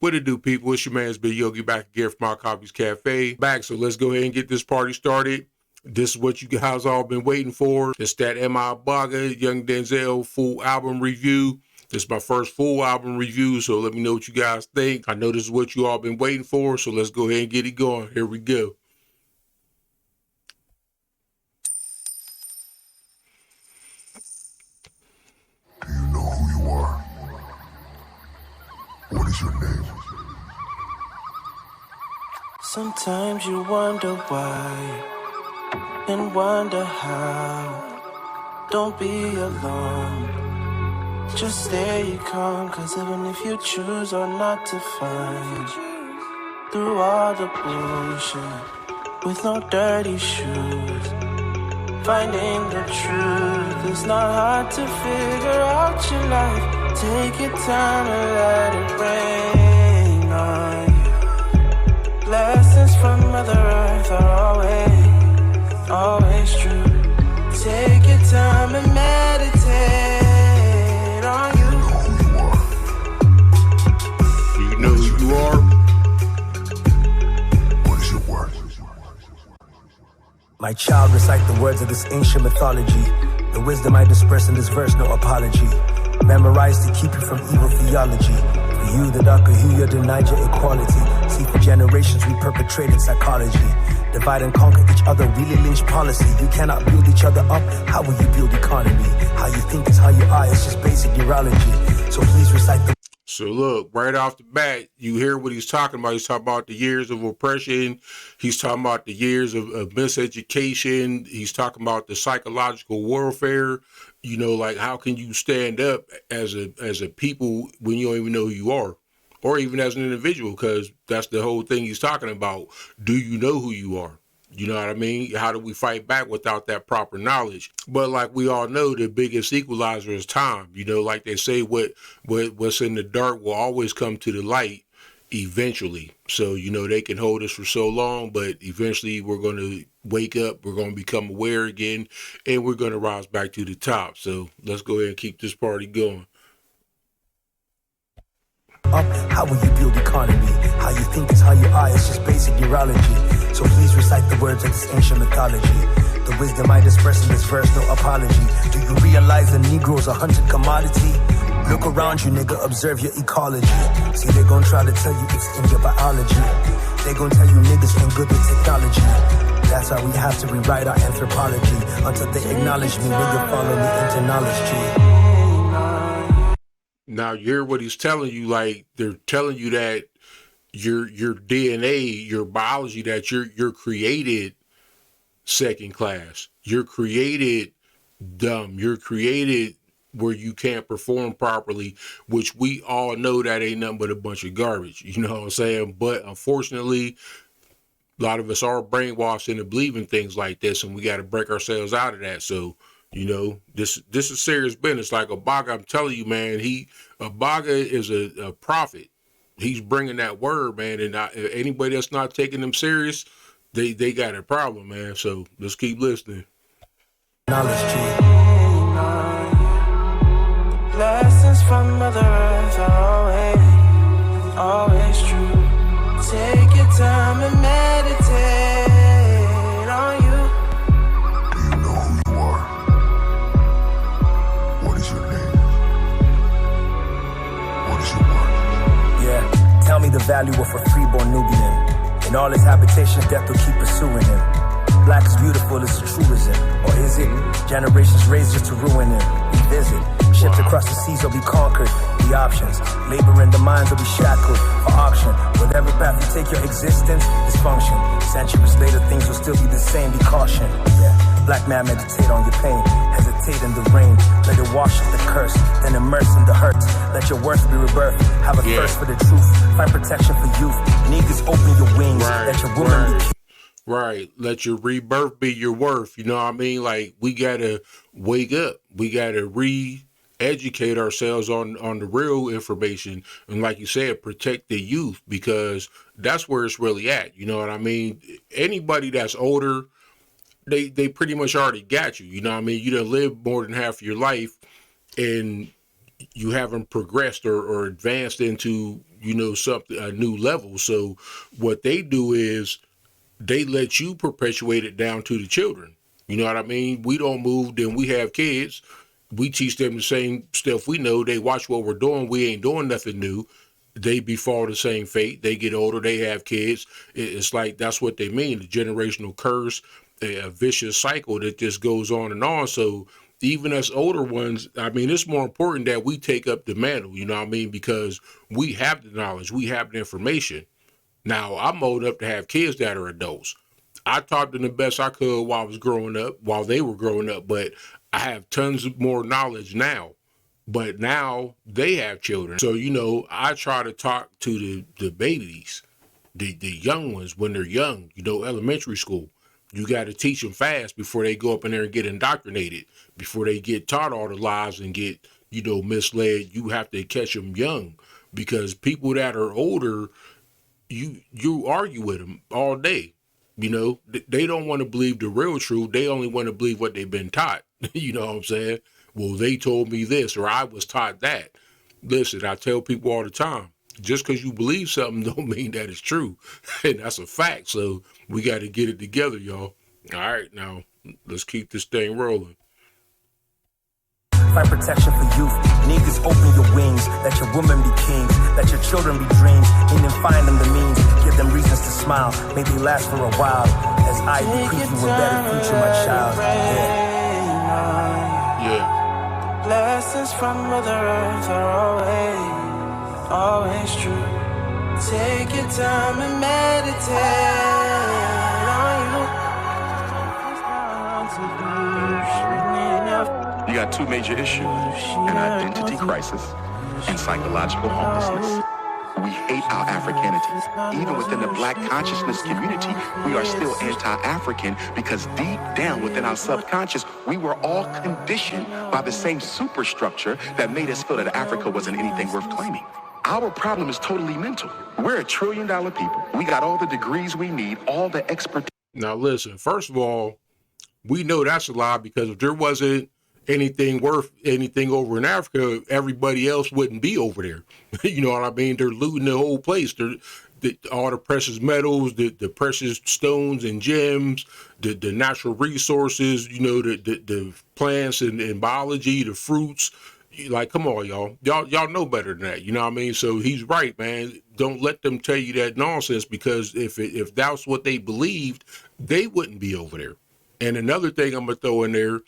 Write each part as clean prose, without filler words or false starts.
What it do, people? It's your man's Big Yogi back again from My Coffee's Cafe. So let's go ahead and get this party started. This is what you guys all been waiting for. It's that M.I Abaga, Yxng Dxnzl full album review. This is my first full album review, so let me know what you guys think. I know this is what you all been waiting for, so let's go ahead and get it going. Here we go. Do you know who you are? What is your name? Sometimes you wonder why and wonder how. Don't be alarmed, just stay calm, cause even if you choose or not to find through all the bullshit with no dirty shoes, finding the truth is not hard to figure out your life. Take your time and let it rain on you. Lessons from Mother Earth are always true. Take your time and meditate on you. Do you know who you are? What is your word? My child, recite the words of this ancient mythology. The wisdom I disperse in this verse, no apology. Memorized to keep you from evil theology. For you, the darker hue, you denied your equality. See, for generations we perpetrated psychology. Divide and conquer each other, really lynch policy. You cannot build each other up, how will you build economy? How you think is how you are, it's just basic neurology. So please recite the... So look, right off the bat, you hear what he's talking about. He's talking about the years of oppression. He's talking about the years of miseducation. He's talking about the psychological warfare. You know, like how can you stand up as a people when you don't even know who you are? Or even as an individual, because that's the whole thing he's talking about. Do you know who you are? You know what I mean? How do we fight back without that proper knowledge? But like we all know, the biggest equalizer is time. You know, like they say, what's in the dark will always come to the light eventually. So, you know, they can hold us for so long, but eventually we're going to wake up, we're going to become aware again, and we're going to rise back to the top. So let's go ahead and keep this party going. Up, how will you build economy? How you think is how you are, it's just basic neurology. So please recite the words of this ancient mythology. The wisdom I disperse in this verse, no apology. Do you realize the Negro's a hunted commodity? Look around you, nigga, observe your ecology. See, they gon' try to tell you it's in your biology. They gon' tell you niggas ain't good with technology. That's why we have to rewrite our anthropology. Until they acknowledge me, nigga, follow me into knowledge, G. Now you hear what he's telling you, like they're telling you that your DNA, your biology, that you're created second class. You're created dumb. You're created where you can't perform properly, which we all know that ain't nothing but a bunch of garbage. You know what I'm saying? But unfortunately, a lot of us are brainwashed into believing things like this, and we got to break ourselves out of that. So, you know, this is serious business. Like Abaga, I'm telling you, man, Abaga is a prophet. He's bringing that word, man, and anybody that's not taking them serious, they got a problem, man. So let's keep listening. Knowledge, G. Lessons from Mother Earth are always true. Take your time and meditate on you. Do you know who you are? What is your name? What is your word? Yeah, tell me the value of a freeborn Nubian. In all his habitations, death will keep pursuing him. Black is beautiful, it's a truism. Or is it? Generations raised just to ruin him. Revisit. Shipped across the seas or be conquered. The options. Labor in the minds will be shackled for auction. With every path you take, your existence dysfunction. Centuries later, things will still be the same. Be caution. Yeah. Black man, meditate on your pain. Hesitate in the rain. Let it wash up the curse. Then immerse in the hurt. Let your worth be rebirthed. Have a thirst for the truth. Find protection for youth. Niggas, open your wings. Let your woman be. Right. Let your rebirth be your worth. You know what I mean? Like, we got to wake up. We got to educate ourselves on the real information. And like you said, protect the youth, because that's where it's really at. You know what I mean? Anybody that's older, they pretty much already got you. You know what I mean? You done lived more than half of your life and you haven't progressed or advanced into something, a new level. So what they do is they let you perpetuate it down to the children. You know what I mean? We don't move, then we have kids. We teach them the same stuff we know. They watch what we're doing. We ain't doing nothing new. They befall the same fate. They get older. They have kids. It's like that's what they mean. The generational curse, a vicious cycle that just goes on and on. So even us older ones, I mean, it's more important that we take up the mantle, you know what I mean? Because we have the knowledge, we have the information. Now, I'm old enough to have kids that are adults. I taught them the best I could while I was growing up, while they were growing up, but I have tons of more knowledge now. But now they have children. So, I try to talk to the babies, the young ones when they're young, elementary school. You got to teach them fast before they go up in there and get indoctrinated, before they get taught all the lies and get, misled. You have to catch them young, because people that are older, you argue with them all day. They don't want to believe the real truth. They only want to believe what they've been taught. You know what I'm saying? Well, they told me this, or I was taught that. Listen, I tell people all the time, just because you believe something don't mean that it's true. And that's a fact. So we got to get it together, y'all. All right, now let's keep this thing rolling. Find protection for youth. Niggas, open your wings. Let your women be kings. Let your children be dreams. And then find them the means. Give them reasons to smile. Maybe last for a while. As I bequeath you a better future, my child. Yeah. Blessings from Mother Earth are always true. Take your time and meditate on you. You got two major issues: an identity crisis and psychological hopelessness. We hate our Africanity. Even within the Black consciousness community, we are still anti-African because deep down within our subconscious, we were all conditioned by the same superstructure that made us feel that Africa wasn't anything worth claiming. Our problem is totally mental. We're $1 trillion people. We got all the degrees we need, all the expertise. Now listen, first of all, we know that's a lie, because if there wasn't anything worth anything over in Africa, everybody else wouldn't be over there. You know what I mean? They're looting the whole place. All the precious metals, the precious stones and gems, the natural resources, the plants and biology, the fruits. Like, come on, y'all. Y'all know better than that. You know what I mean? So he's right, man. Don't let them tell you that nonsense, because if that's what they believed, they wouldn't be over there. And another thing I'm going to throw in there,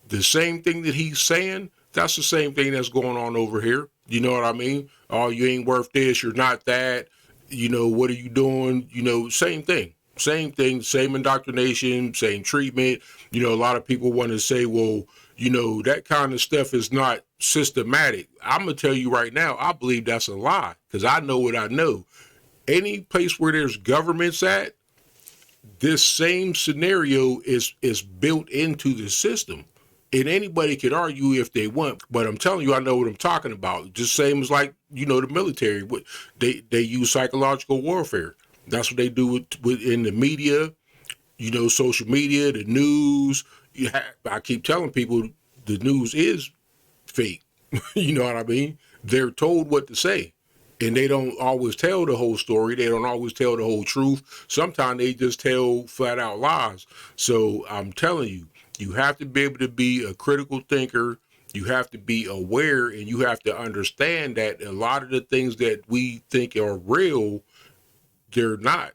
the same thing that he's saying, that's the same thing that's going on over here. You know what I mean? Oh, you ain't worth this. You're not that. What are you doing? Same thing. Same thing, same indoctrination, same treatment. A lot of people want to say, well, that kind of stuff is not systematic. I'm going to tell you right now, I believe that's a lie, because I know what I know. Any place where there's governments at, this same scenario is built into the system. And anybody could argue if they want, but I'm telling you, I know what I'm talking about. Just same as like, the military. They use psychological warfare. That's what they do in the media, social media, the news. I keep telling people the news is fake. You know what I mean? They're told what to say. And they don't always tell the whole story. They don't always tell the whole truth. Sometimes they just tell flat out lies. So I'm telling you, you have to be able to be a critical thinker. You have to be aware, and you have to understand that a lot of the things that we think are real, they're not.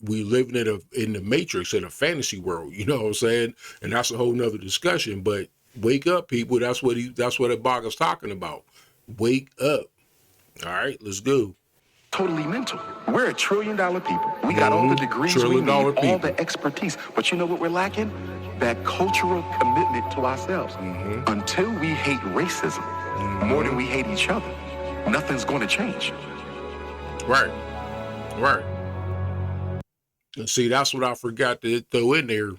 We live in the matrix, in a fantasy world, you know what I'm saying? And that's a whole nother discussion. But wake up, people. That's what Abaga's talking about. Wake up. All right, let's go. Totally mental. We're $1 trillion people. We got all the degrees we need, all the expertise. But you know what we're lacking? That cultural commitment to ourselves. Until we hate racism more than we hate each other, nothing's going to change. Right. And see, that's what I forgot to throw in there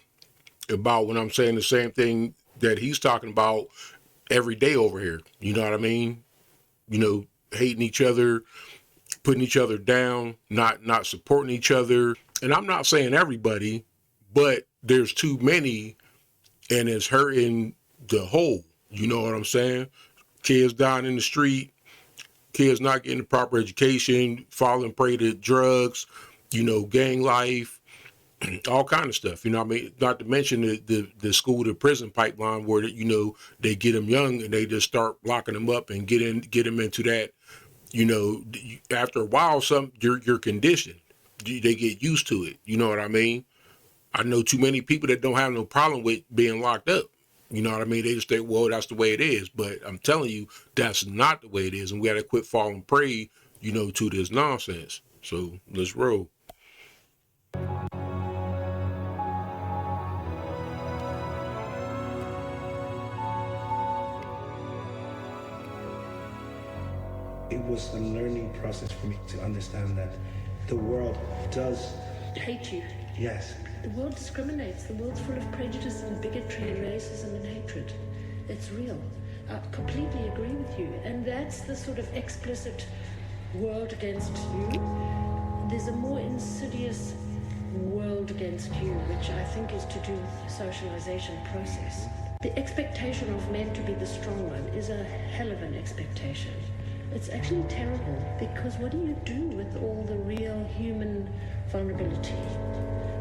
about when I'm saying the same thing that he's talking about every day over here. You know what I mean? Hating each other, putting each other down, not supporting each other. And I'm not saying everybody, but there's too many, and it's hurting the whole. You know what I'm saying? Kids dying in the street, kids not getting the proper education, falling prey to drugs, gang life, all kind of stuff. I mean, not to mention the school to prison pipeline where they get them young and they just start locking them up and get them into that. After a while, you're conditioned. They get used to it. You know what I mean? I know too many people that don't have no problem with being locked up. You know what I mean? They just think, well, that's the way it is. But I'm telling you, that's not the way it is. And we got to quit falling prey, to this nonsense. So let's roll. It was a learning process for me to understand that the world does hate you. Yes. The world discriminates. The world's full of prejudice and bigotry and racism and hatred. It's real. I completely agree with you. And that's the sort of explicit world against you. There's a more insidious world against you, which I think is to do with the socialization process. The expectation of men to be the strong one is a hell of an expectation. It's actually terrible, because what do you do with all the real human vulnerability?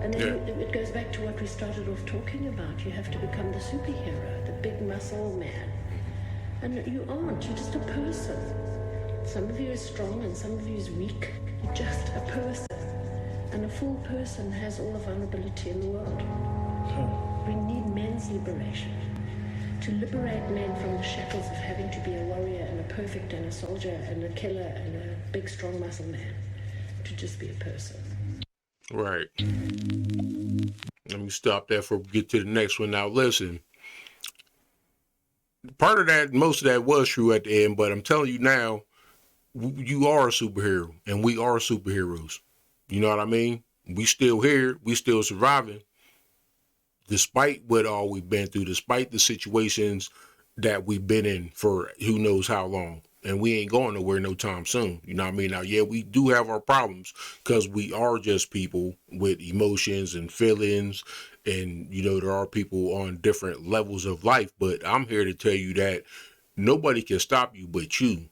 And then it goes back to what we started off talking about. You have to become the superhero, the big muscle man. And you aren't, you're just a person. Some of you is strong and some of you is weak. You're just a person. And a full person has all the vulnerability in the world. We need men's liberation. To liberate men from the shackles of having to be a warrior and a perfect and a soldier and a killer and a big strong muscle man. To just be a person. Right. Let me stop there before we get to the next one. Now listen. Part of that, most of that was true at the end, but I'm telling you now, you are a superhero and we are superheroes. You know what I mean? We still here. We still surviving. Despite what all we've been through, despite the situations that we've been in for who knows how long. And we ain't going nowhere no time soon. You know what I mean? Now, yeah, we do have our problems because we are just people with emotions and feelings. And, there are people on different levels of life. But I'm here to tell you that nobody can stop you but you.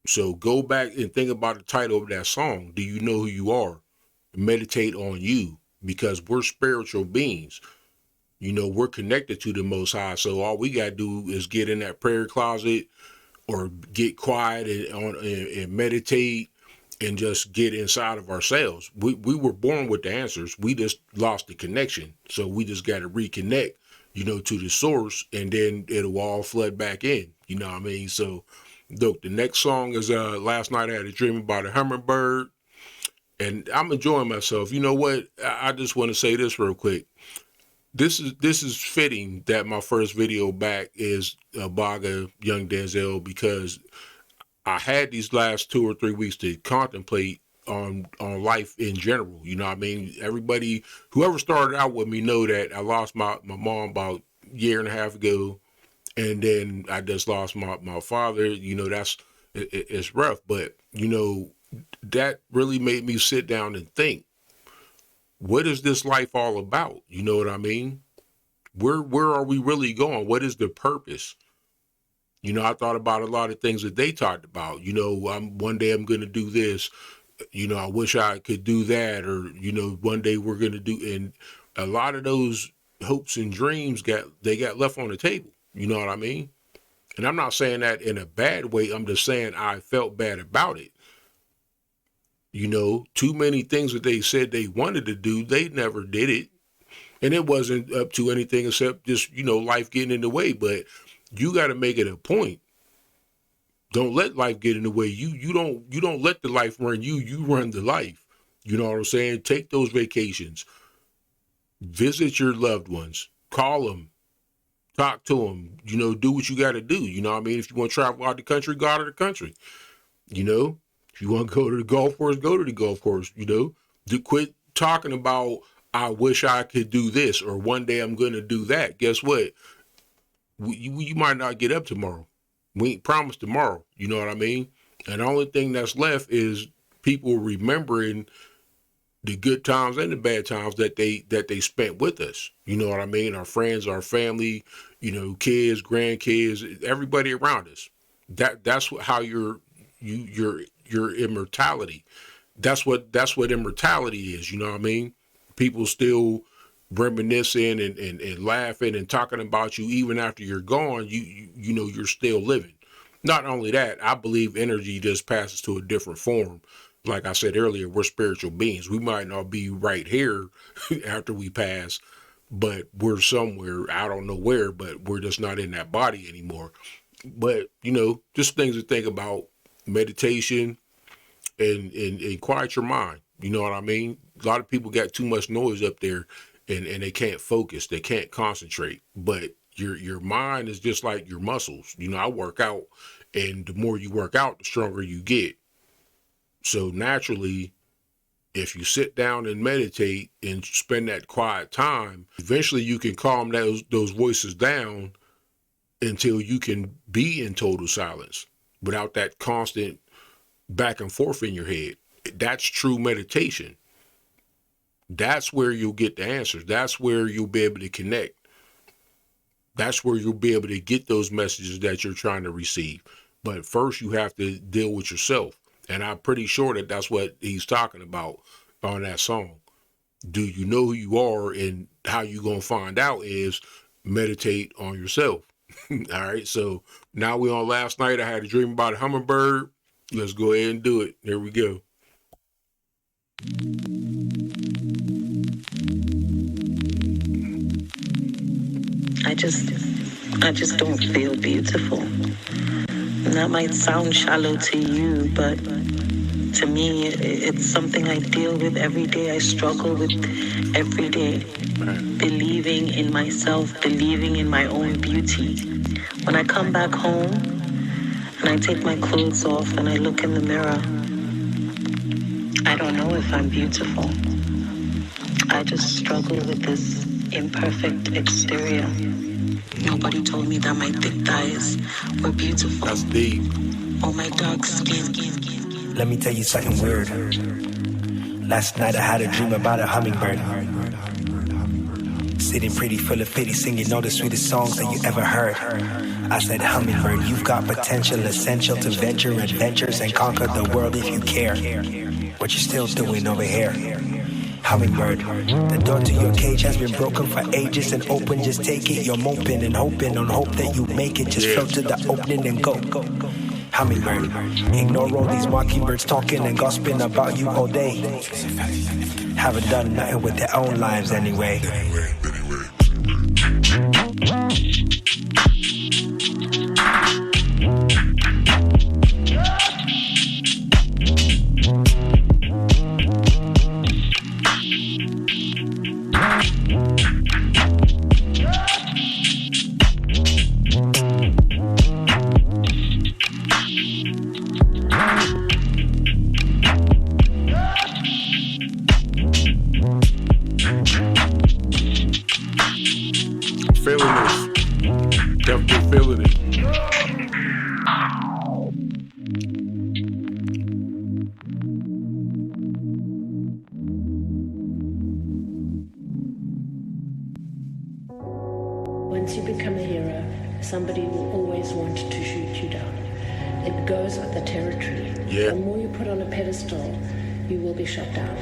So go back and think about the title of that song. Do you know who you are? Meditate on you, because we're spiritual beings. We're connected to the Most High. So all we got to do is get in that prayer closet or get quiet and meditate and just get inside of ourselves. We were born with the answers. We just lost the connection. So we just got to reconnect, to the source, and then it'll all flood back in. You know what I mean? So look, the next song is Last Night I Had a Dream About a Hummingbird. And I'm enjoying myself. You know what? I just want to say this real quick. This is fitting that my first video back is Abaga, Yxng Dxnzl, because I had these last 2 or 3 weeks to contemplate on life in general. You know what I mean? Everybody, whoever started out with me know that I lost my mom about a year and a half ago. And then I just lost my father. It's rough. But, that really made me sit down and think, what is this life all about? You know what I mean? Where are we really going? What is the purpose? I thought about a lot of things that they talked about. One day I'm going to do this. I wish I could do that. Or, one day we're going to do. And a lot of those hopes and dreams got left on the table. You know what I mean? And I'm not saying that in a bad way. I'm just saying I felt bad about it. Too many things that they said they wanted to do, they never did it. And it wasn't up to anything except just, life getting in the way. But you got to make it a point. Don't let life get in the way. You don't let the life run you. You run the life. You know what I'm saying? Take those vacations. Visit your loved ones. Call them. Talk to them. Do what you got to do. You know what I mean? If you want to travel out the country, go out of the country. If you want to go to the golf course, go to the golf course. To quit talking about, I wish I could do this, or one day I'm going to do that. Guess what? You might not get up tomorrow. We ain't promised tomorrow. You know what I mean? And the only thing that's left is people remembering the good times and the bad times that they spent with us. You know what I mean? Our friends, our family, kids, grandkids, everybody around us. That's how you're your immortality. That's what immortality is. You know what I mean? People still reminiscing and laughing and talking about you even after you're gone. You know you're still living. Not only that, I believe energy just passes to a different form. Like I said earlier, we're spiritual beings. We might not be right here after we pass, but we're somewhere. I don't know where, but we're just not in that body anymore. But, you know, just things to think about: meditation and quiet your mind. You know what I mean? A lot of people got too much noise up there and they can't focus. They can't concentrate. But your mind is just like your muscles. You know, I work out, and the more you work out, the stronger you get. So naturally, if you sit down and meditate and spend that quiet time, eventually you can calm those voices down until you can be in total silence without that constant back and forth in your head. That's true meditation. That's where you'll get the answers. That's where you'll be able to connect. That's where you'll be able to get those messages that you're trying to receive. But first you have to deal with yourself. And I'm pretty sure that that's what he's talking about on that song. Do you know who you are? And how you going to find out is meditate on yourself. All right. So now we on Last Night. I had a dream about a hummingbird. Let's go ahead and do it. Here we go. I just don't feel beautiful. And that might sound shallow to you, but to me, it's something I deal with every day. I struggle with every day. Believing in myself, believing in my own beauty. When I come back home and I take my clothes off and I look in the mirror, I don't know if I'm beautiful. I just struggle with this imperfect exterior. Nobody told me that my thick thighs were beautiful. That's deep. Or my dark skin. Let me tell you something weird. Last night I had a dream about a hummingbird. Sitting pretty full of pity, singing all the sweetest songs that you ever heard. I said, hummingbird, you've got potential, essential to venture adventures and conquer the world if you care. What you still doing over here? Hummingbird, the door to your cage has been broken for ages and open, just take it. You're moping and hoping on hope that you make it. Just float to the opening and go. Hummingbird, ignore all these mockingbirds talking and gossiping about you all day. Haven't done nothing with their own lives anyway. Once you become a hero, somebody will always want to shoot you down. It goes with the territory. Yeah. The more you put on a pedestal, you will be shut down.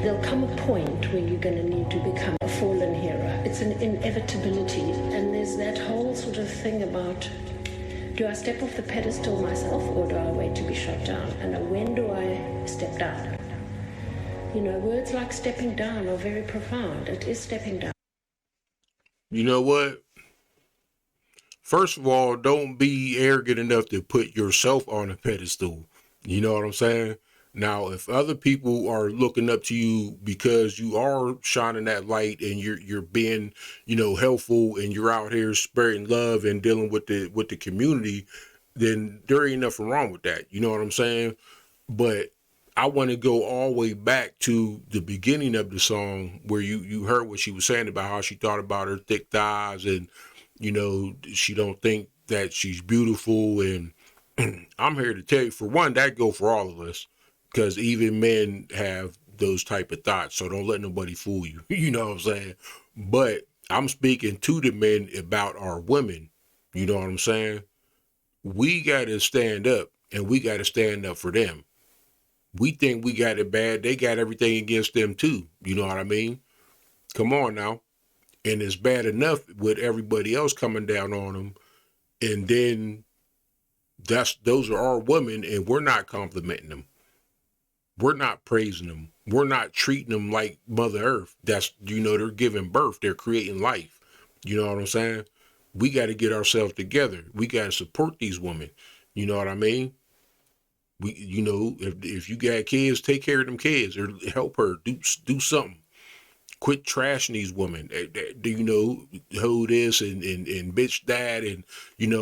There'll come a point where you're going to need to become a fallen hero. It's an inevitability. And there's that whole sort of thing about, do I step off the pedestal myself or do I wait to be shot down? And when do I step down? You know, words like stepping down are very profound. It is stepping down. You know what? First of all, don't be arrogant enough to put yourself on a pedestal. You know what I'm saying? Now, if other people are looking up to you because you are shining that light and you're being, you know, helpful and you're out here spreading love and dealing with the community, then there ain't nothing wrong with that. You know what I'm saying? But I want to go all the way back to the beginning of the song where you heard what she was saying about how she thought about her thick thighs and, you know, she don't think that she's beautiful. And I'm here to tell you, for one, that go for all of us, because even men have those type of thoughts. So don't let nobody fool you. You know what I'm saying? But I'm speaking to the men about our women. You know what I'm saying? We got to stand up and we got to stand up for them. We think we got it bad. They got everything against them too. You know what I mean? Come on now. And it's bad enough with everybody else coming down on them. And then those are our women, and we're not complimenting them. We're not praising them. We're not treating them like Mother Earth. That's, they're giving birth. They're creating life. You know what I'm saying? We got to get ourselves together. We got to support these women. You know what I mean? If you got kids, take care of them kids or help her. Do something. Quit trashing these women. Hold this and bitch that, and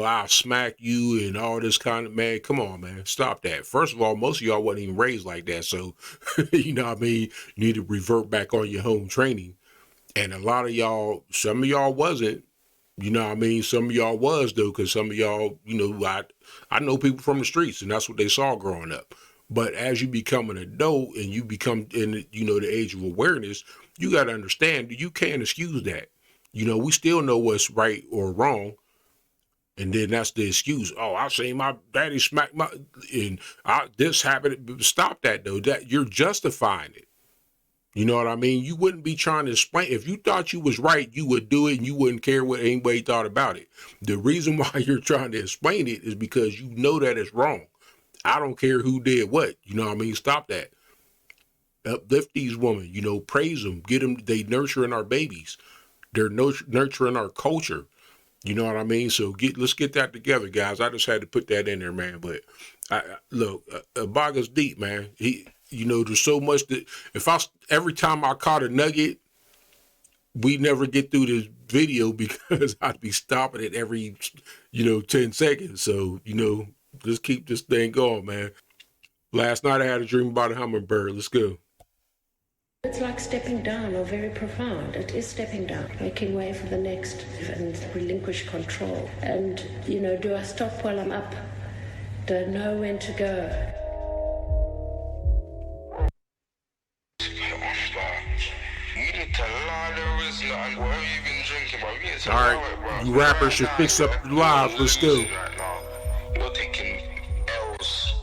I'll smack you and all this kind of, man. Come on, man, stop that. First of all, most of y'all wasn't even raised like that, so you know what I mean. You need to revert back on your home training. And a lot of y'all, some of y'all wasn't. You know what I mean? Some of y'all was, though, because some of y'all, I know people from the streets, and that's what they saw growing up. But as you become an adult and you become in, the age of awareness, you got to understand you can't excuse that. We still know what's right or wrong. And then that's the excuse. Oh, I seen my daddy smack this happened. Stop that, though. That you're justifying it. You know what I mean? You wouldn't be trying to explain. If you thought you was right, you would do it and you wouldn't care what anybody thought about it. The reason why you're trying to explain it is because you know that it's wrong. I don't care who did what. You know what I mean? Stop that. Uplift these women, praise them, get them. They nurturing our babies. They're nurturing our culture. You know what I mean? So let's get that together, guys. I just had to put that in there, man. But look, Abaga's deep, man. There's so much that every time I caught a nugget, we never get through this video because I'd be stopping it every, 10 seconds. So, let's keep this thing going, man. Last night I had a dream about a hummingbird. Let's go. It's like stepping down, or very profound. It is stepping down, making way for the next and relinquish control. And, do I stop while I'm up? Do I know when to go? All right, you rappers should fix up your lives. Let's go. You're taking L's.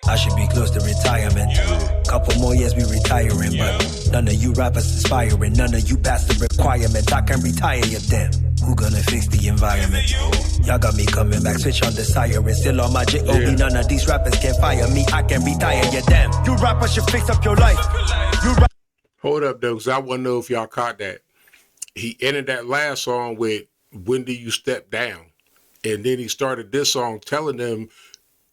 I should be close to retirement. Couple more years we retiring, but none of you rappers inspiring. None of you pass the requirement. I can retire you then. Who gonna fix the environment? Y'all got me coming back, switch on the siren. Still on my J.O.B. None of these rappers can fire me. I can retire you then. You rappers should fix up your life. Hold up, though, because I want to know if y'all caught that. He ended that last song with, "When do you step down?" And then he started this song telling them,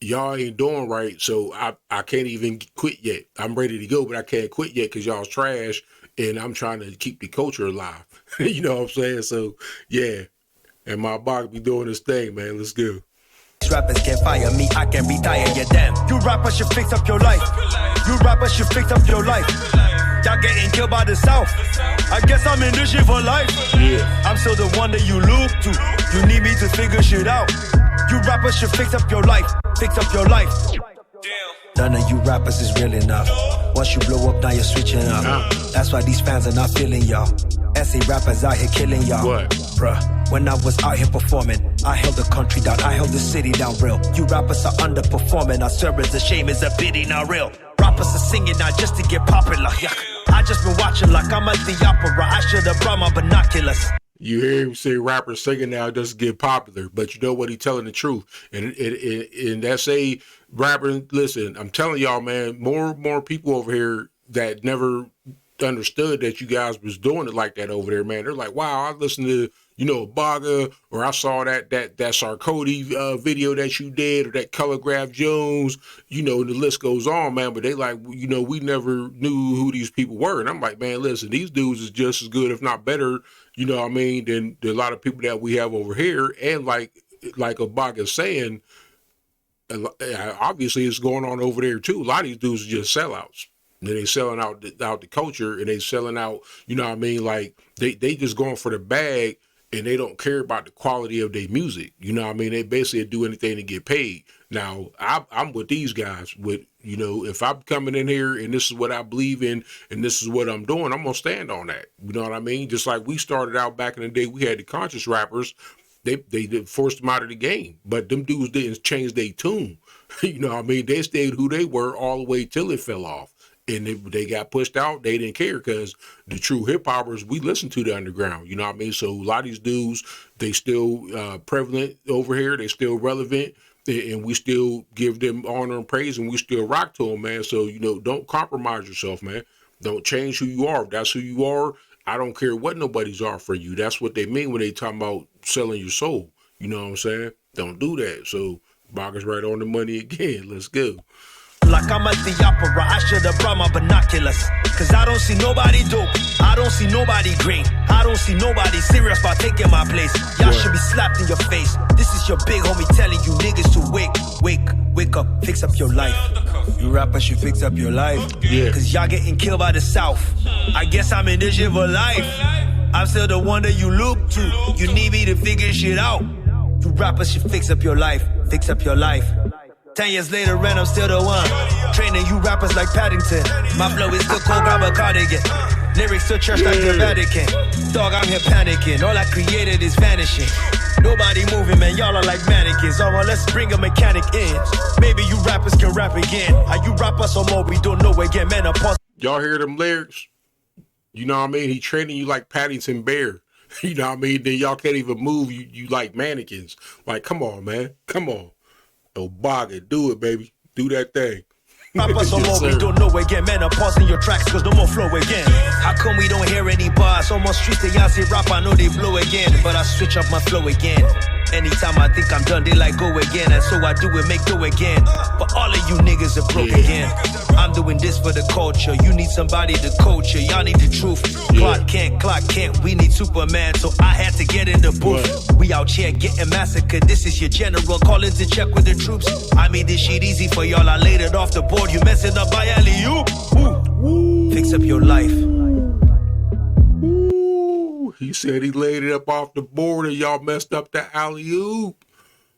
y'all ain't doing right, so I can't even quit yet. I'm ready to go, but I can't quit yet because y'all's trash, and I'm trying to keep the culture alive. You know what I'm saying? So, yeah. And my Abaga be doing this thing, man. Let's go. These rappers can't fire me, I can retire you damn. You rappers should fix up your life. You rappers should fix up your life. Y'all getting killed by the South. I guess I'm in this shit for life. Yeah. I'm still the one that you look to. You need me to figure shit out. You rappers should fix up your life. Fix up your life. None of you rappers is real enough. Once you blow up, now you're switching up. That's why these fans are not feeling y'all. SA rappers out here killing y'all. What? Bruh, when I was out here performing, I held the country down, I held the city down real. You rappers are underperforming. I swear it's a shame, it's a pity, not real. Rappers are singing now just to get popular. Yeah. I just been watching like I'm at the opera. I should have brought my binoculars. You hear him say rappers singing now just to get popular, but you know what? He telling the truth. And that's a rapper. Listen, I'm telling y'all, man, more people over here that never understood that you guys was doing it like that over there, man. They're like, wow, I listened to, Abaga, or I saw that Sarkodie video that you did, or that Colorgraph Jones, and the list goes on, man. But they like, we never knew who these people were. And I'm like, man, listen, these dudes is just as good, if not better, than a lot of people that we have over here. And like Abaga is saying, obviously it's going on over there too. A lot of these dudes are just sellouts. And they selling out the culture, and they selling out, like they just going for the bag, and they don't care about the quality of their music. You know what I mean? They basically do anything to get paid. Now, I'm with these guys. With, you know, if I'm coming in here and this is what I believe in and this is what I'm doing, I'm going to stand on that. You know what I mean? Just like we started out back in the day, we had the conscious rappers. They forced them out of the game. But them dudes didn't change their tune. You know what I mean? They stayed who they were all the way till it fell off. And they got pushed out. They didn't care because the true hip hoppers, we listen to the underground. You know what I mean? So a lot of these dudes, they still prevalent over here. They still relevant. And we still give them honor and praise, and we still rock to them, man. So, you know, don't compromise yourself, man. Don't change who you are. If that's who you are, I don't care what nobody's are for you. That's what they mean when they talking about selling your soul. You know what I'm saying? Don't do that. So, Baga's right on the money again. Let's go. Like I'm at the opera, I should have brought my binoculars. Cause I don't see nobody dope, I don't see nobody great, I don't see nobody serious about taking my place. Y'all should be slapped in your face. This is your big homie telling you niggas to wake up, fix up your life. You rappers should fix up your life. Yeah. Cause y'all getting killed by the South. I guess I'm in this shit for life. I'm still the one that you look to. You need me to figure shit out. You rappers should fix up your life, fix up your life. 10 years later, and I'm still the one. Training you rappers like Paddington. My flow is still cold, grab a cardigan. Lyrics to church like the Vatican. Dog, I'm here panicking. All I created is vanishing. Nobody moving, man. Y'all are like mannequins. Oh, well, let's bring a mechanic in. Maybe you rappers can rap again. Are you rappers or more? We don't know again, man. Y'all hear them lyrics? You know what I mean? He training you like Paddington Bear. You know what I mean? Then y'all can't even move. You like mannequins. Like, come on, man. Come on. Abaga, do it, baby. Do that thing. Rappers or more, we don't know again. Man, I'm pausing your tracks cause no more flow again. How come we don't hear any bars? Almost streets, they y'all say rap, I know they blow again. But I switch up my flow again. Anytime I think I'm done, they like go again. And so I do it, make do again. But all of you niggas are broke again. I'm doing this for the culture. You need somebody to coach you. Y'all need the truth. Clark can't. We need Superman. So I had to get in the booth. We out here getting massacred. This is your general calling to check with the troops. I made this shit easy for y'all. I laid it off the board. You messing up by alley-oop. Fix up your life. He said he laid it up off the board and y'all messed up the alley-oop.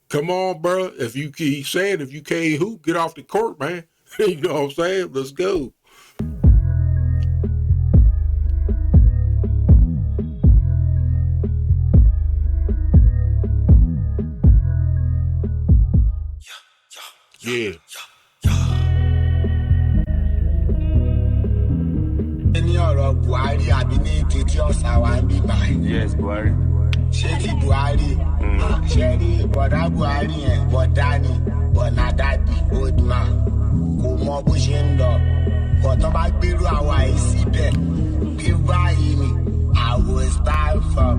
Come on, bro. He's saying if you can't hoop, get off the court, man. You know what I'm saying? Let's go. Yeah. Buhari àbí ní títí ọ̀sà wa ń bí báyìí. Yes, Buhari. Ṣé ti Buhari? Ṣé rí bọ̀dá Buhari yẹn bọ̀dá ni bọ̀nàdàbí old man kò mọ bó ṣe ń lọ. Bọ̀tọ́ bá gbérú àwa yìí síbẹ̀ bí báyìí ni I will start from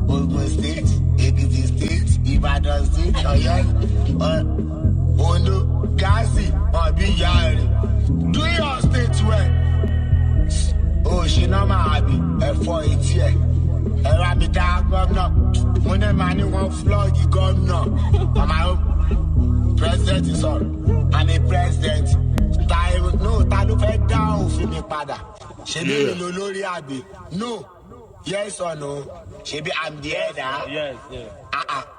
Ogun State, Ekiti State, Ibadan State, Ọ̀yọ́, Ondo, Gazi, ọ̀bí Yari. Do your state well. Oh, she no happy. For it here. I'm governor. When the man won't flog the governor. I'm a president is on. I'm a president. Time no, time fed down for me, father. She be Lolori Abi. No. Yes or no? She be I'm the head. Yes.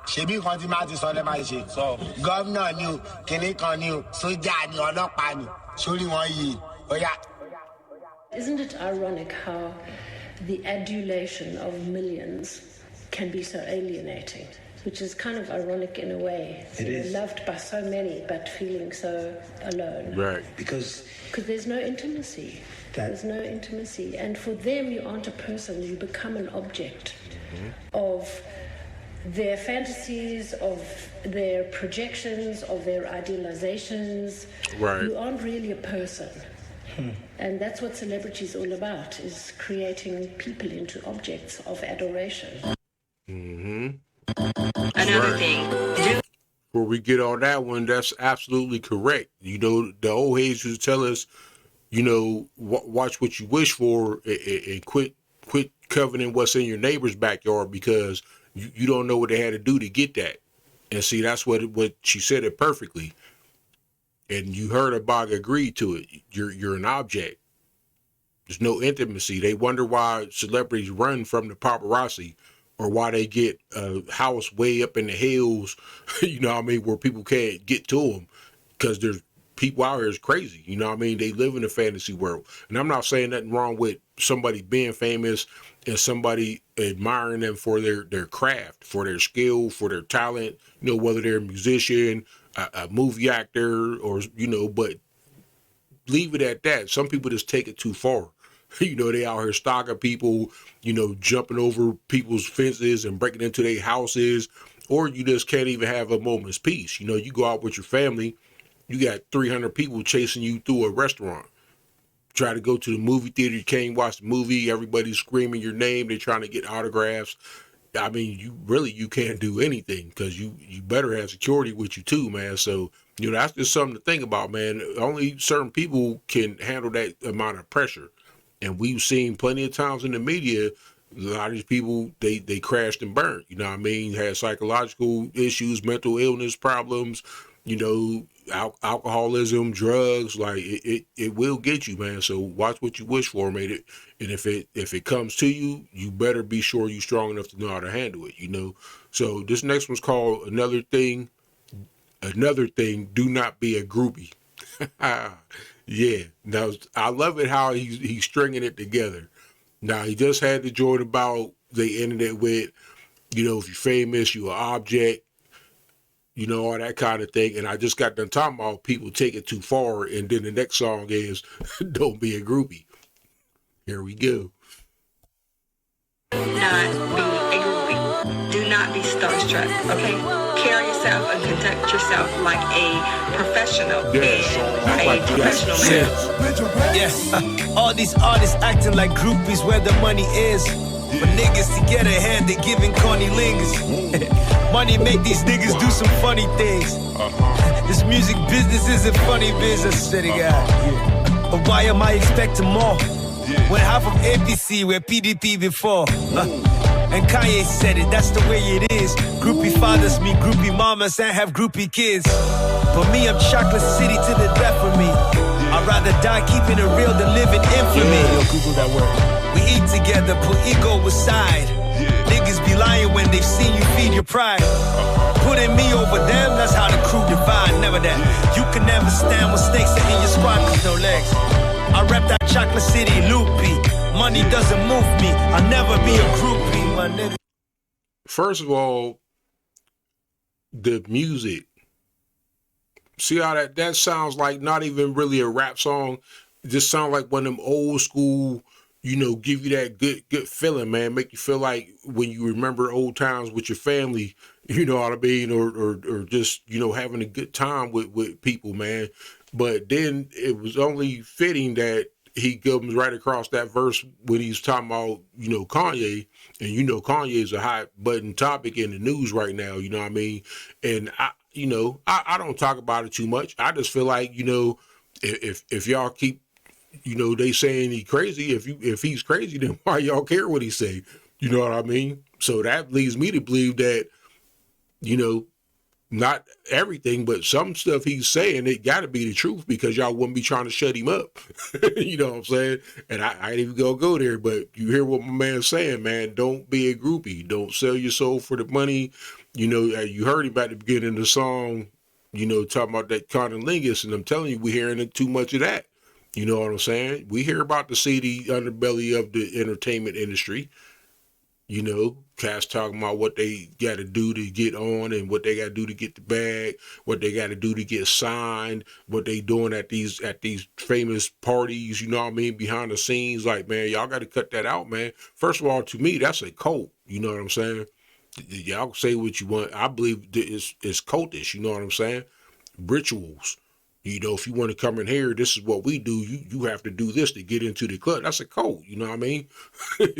She be continuing to my shit. So governor new, Kenikan new, soldier new, or not pan. Surely one year. Oh yeah. Isn't it ironic how the adulation of millions can be so alienating? Which is kind of ironic in a way. It is. Loved by so many, but feeling so alone. Right. Because there's no intimacy. There's no intimacy. And for them, you aren't a person. You become an object of their fantasies, of their projections, of their idealizations. Right. You aren't really a person. And that's what celebrity is all about, is creating people into objects of adoration. Another thing. Before we get on that one, that's absolutely correct. You know, the old heads used to tell us, you know, watch what you wish for and quit coveting what's in your neighbor's backyard because you don't know what they had to do to get that. And see, that's what she said it perfectly. And you heard Abaga agree to it. You're an object. There's no intimacy. They wonder why celebrities run from the paparazzi. or why they get a house way up in the hills, you know what I mean, where people can't get to them because there's people out here is crazy, you know what I mean? They live in a fantasy world. And I'm not saying nothing wrong with somebody being famous and somebody admiring them for their craft, for their skill, for their talent, you know, whether they're a musician, a movie actor, or, you know, but leave it at that. Some people just take it too far. You know, they out here stalking people, you know, jumping over people's fences and breaking into their houses, or you just can't even have a moment's peace. You know, you go out with your family, you got 300 people chasing you through a restaurant. Try to go to the movie theater, you can't watch the movie, everybody's screaming your name, they're trying to get autographs. I mean, you can't do anything because you better have security with you too, man. So, you know, that's just something to think about, man. Only certain people can handle that amount of pressure. And we've seen plenty of times in the media, a lot of these people, they crashed and burned, you know what I mean? Had psychological issues, mental illness problems, you know, alcoholism, drugs, like it will get you, man. So watch what you wish for, man. And if it comes to you, you better be sure you're strong enough to know how to handle it, you know? So this next one's called Another Thing, Do Not Be a Groupie. Yeah. Now, I love it how he's stringing it together. Now, he just had the joint about, they ended it with, you know, if you're famous, you're an object, you know, all that kind of thing. And I just got done talking about people take it too far. And then the next song is Don't Be a Groupie. Here we go. Do not be a groupie. Do not be starstruck, okay? Carry yourself and conduct yourself like a professional. Yes. And a professional man. Yeah, all these artists acting like groupies where the money is. For niggas to get ahead, they giving corny lingers. Money make these niggas do some funny things. This music business is a funny business, city guy. Yeah. But why am I expecting more? When half of APC were PDP before. And Kanye said it, that's the way it is. Groupie fathers meet groupie mamas and have groupie kids. But me, I'm chocolate city to the death of me. I'd rather die keeping it real than living infamy. Yo, Google that word. We eat together, put ego aside. Niggas be lying when they've seen you feed your pride. Putting me over them, that's how the crew divide. Never that. You can never stand when snakes are in your squad, cause no legs. I rep that chocolate city loopy. Money doesn't move me. I'll never be a groupie, my nigga. First of all, the music. See how that sounds like not even really a rap song. It just sounds like one of them old school, you know, give you that good feeling, man. Make you feel like when you remember old times with your family, you know what I mean? Or just, you know, having a good time with people, man. But then it was only fitting that he comes right across that verse when he's talking about, you know, Kanye. And, you know, Kanye is a hot button topic in the news right now, you know what I mean? And, I don't talk about it too much. I just feel like, you know, if y'all keep, you know, they saying he crazy, if he's crazy, then why y'all care what he say? You know what I mean? So that leads me to believe that, you know, not everything, but some stuff he's saying, it got to be the truth because y'all wouldn't be trying to shut him up. You know what I'm saying? And I ain't even gonna go there, but you hear what my man's saying, man. Don't be a groupie. Don't sell your soul for the money. You know, you heard him at the beginning of the song, you know, talking about that cunnilingus, and I'm telling you, we're hearing too much of that. You know what I'm saying? We hear about the seedy underbelly of the entertainment industry. You know, cats talking about what they got to do to get on and what they got to do to get the bag, what they got to do to get signed, what they doing at these famous parties, you know what I mean, behind the scenes. Like, man, y'all got to cut that out, man. First of all, to me, that's a cult. You know what I'm saying? Y'all say what you want. I believe it's cultish. You know what I'm saying? Rituals. You know, if you want to come in here, this is what we do. You have to do this to get into the club. That's a code. You know what I mean?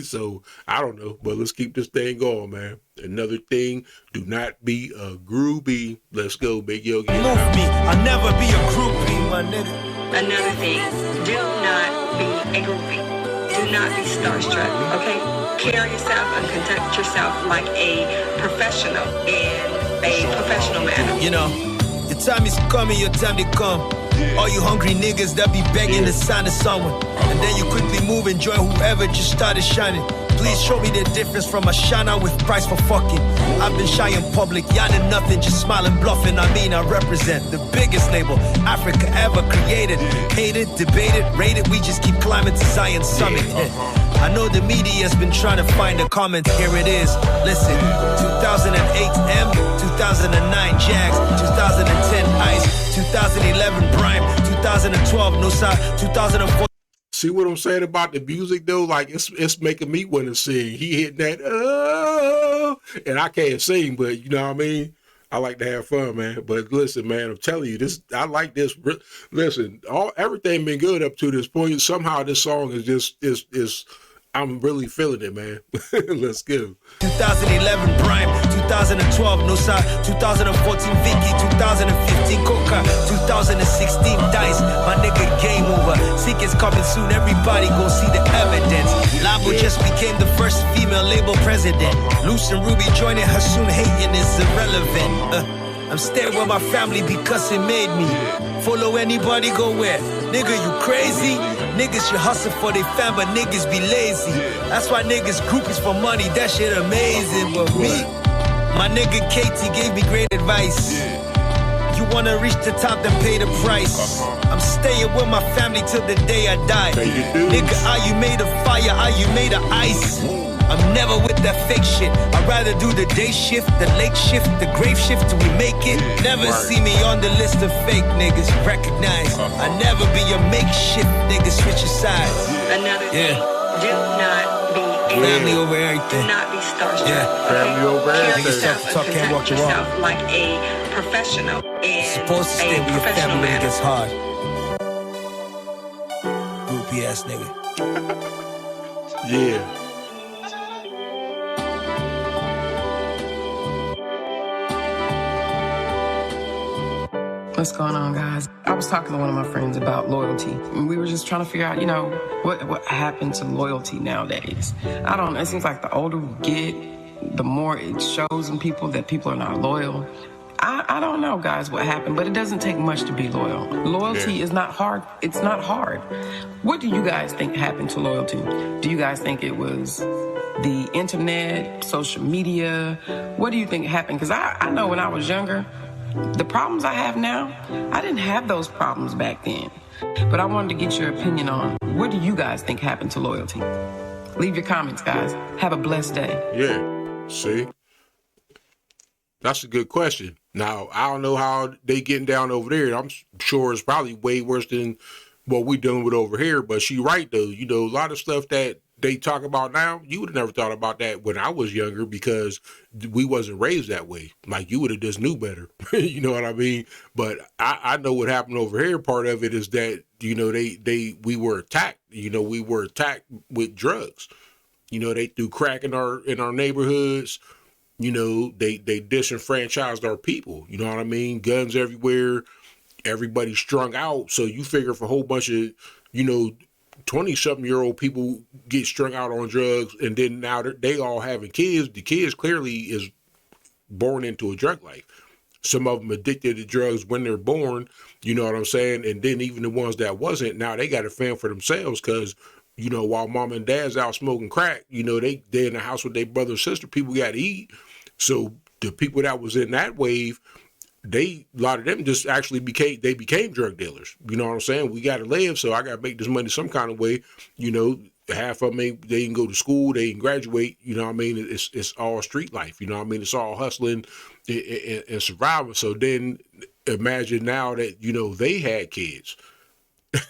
So, I don't know. But let's keep this thing going, man. Another thing, do not be a groupie. Let's go, Big Yogi. Move me. I'll never be a groupie, my nigga. Another thing, do not be a groupie. Do not be starstruck, okay? Carry yourself and conduct yourself like a professional in a professional manner. You know, your time is coming, your time to come. All you hungry niggas that be begging to sign to someone. And then you quickly move and join whoever just started shining. Please show me the difference from a shine out with price for fucking. I've been shy in public, yarning nothing, just smiling, bluffing. I mean, I represent the biggest label Africa ever created. Hated, debated, rated, we just keep climbing to Zion's summit. I know the media's been trying to find a comment. Here it is. Listen, 2008 M, 2009 Jags, 2010 Ice, 2011 Prime, 2012 Nusa, 2014. See what I'm saying about the music though? Like it's making me want to sing. He hitting that, oh, and I can't sing, but you know what I mean? I like to have fun, man. But listen, man, I'm telling you, this I like this. Listen, everything been good up to this point. Somehow this song is just is I'm really feeling it, man. Let's go. 2011 Prime, 2012 Nusa, 2014 Vicky, 2015 Coca, 2016 Dice. My nigga game over. Seek is coming soon. Everybody gon' see the evidence. Lambo just became the first female label president. Luce and Ruby joining her soon. Hating is irrelevant. I'm staying with my family because it made me. Follow anybody, go where? Nigga, you crazy? Niggas should hustle for they fam, but niggas be lazy. That's why niggas groupies for money, that shit amazing. But me, my nigga Katie gave me great advice. You wanna reach the top, then pay the price. I'm staying with my family till the day I die. Nigga, are you made of fire? Are you made of ice? I'm never with that fake shit. I'd rather do the day shift, the late shift, the grave shift till we make it. Never see me on the list of fake niggas. Recognize, I never be a makeshift nigga. Switch your sides. Another thing, do not be family over everything. Do not be starstruck. Family over everything. Carry yourself and conduct yourself like a professional and supposed to stay with your family when it manner. gets hard. Groupie ass nigga. Yeah. What's going on, guys? I was talking to one of my friends about loyalty, and we were just trying to figure out, what happened to loyalty nowadays. I don't know. It seems like the older we get, the more it shows in people that people are not loyal. I don't know, guys, what happened, but it doesn't take much to be loyal. Loyalty is not hard. It's not hard. What do you guys think happened to loyalty? Do you guys think it was the internet, social media? What do you think happened? Because I know when I was younger, the problems I have now, I didn't have those problems back then. But I wanted to get your opinion on what do you guys think happened to loyalty? Leave your comments, guys. Have a blessed day. Yeah. See? That's a good question. Now, I don't know how they getting down over there. I'm sure it's probably way worse than what we dealing with over here. But she right, though. A lot of stuff that they talk about now, you would have never thought about that when I was younger because we wasn't raised that way. Like, you would have just knew better. You know what I mean? But I know what happened over here. Part of it is that, we were attacked. We were attacked with drugs. They threw crack in our neighborhoods. They disenfranchised our people. You know what I mean? Guns everywhere. Everybody strung out. So you figure if a whole bunch of, 20-something-year-old people get strung out on drugs, and then now they all having kids. The kids clearly is born into a drug life. Some of them addicted to drugs when they're born, you know what I'm saying? And then even the ones that wasn't, now they got to fend for themselves because, while mom and dad's out smoking crack, they in the house with their brother or sister, people got to eat. So the people that was in that wave, a lot of them just actually became drug dealers. You know what I'm saying? We got to live, so I got to make this money some kind of way. Half of them, they can go to school, they can graduate. You know what I mean? It's all street life. You know what I mean? It's all hustling and survival. So then imagine now that, they had kids.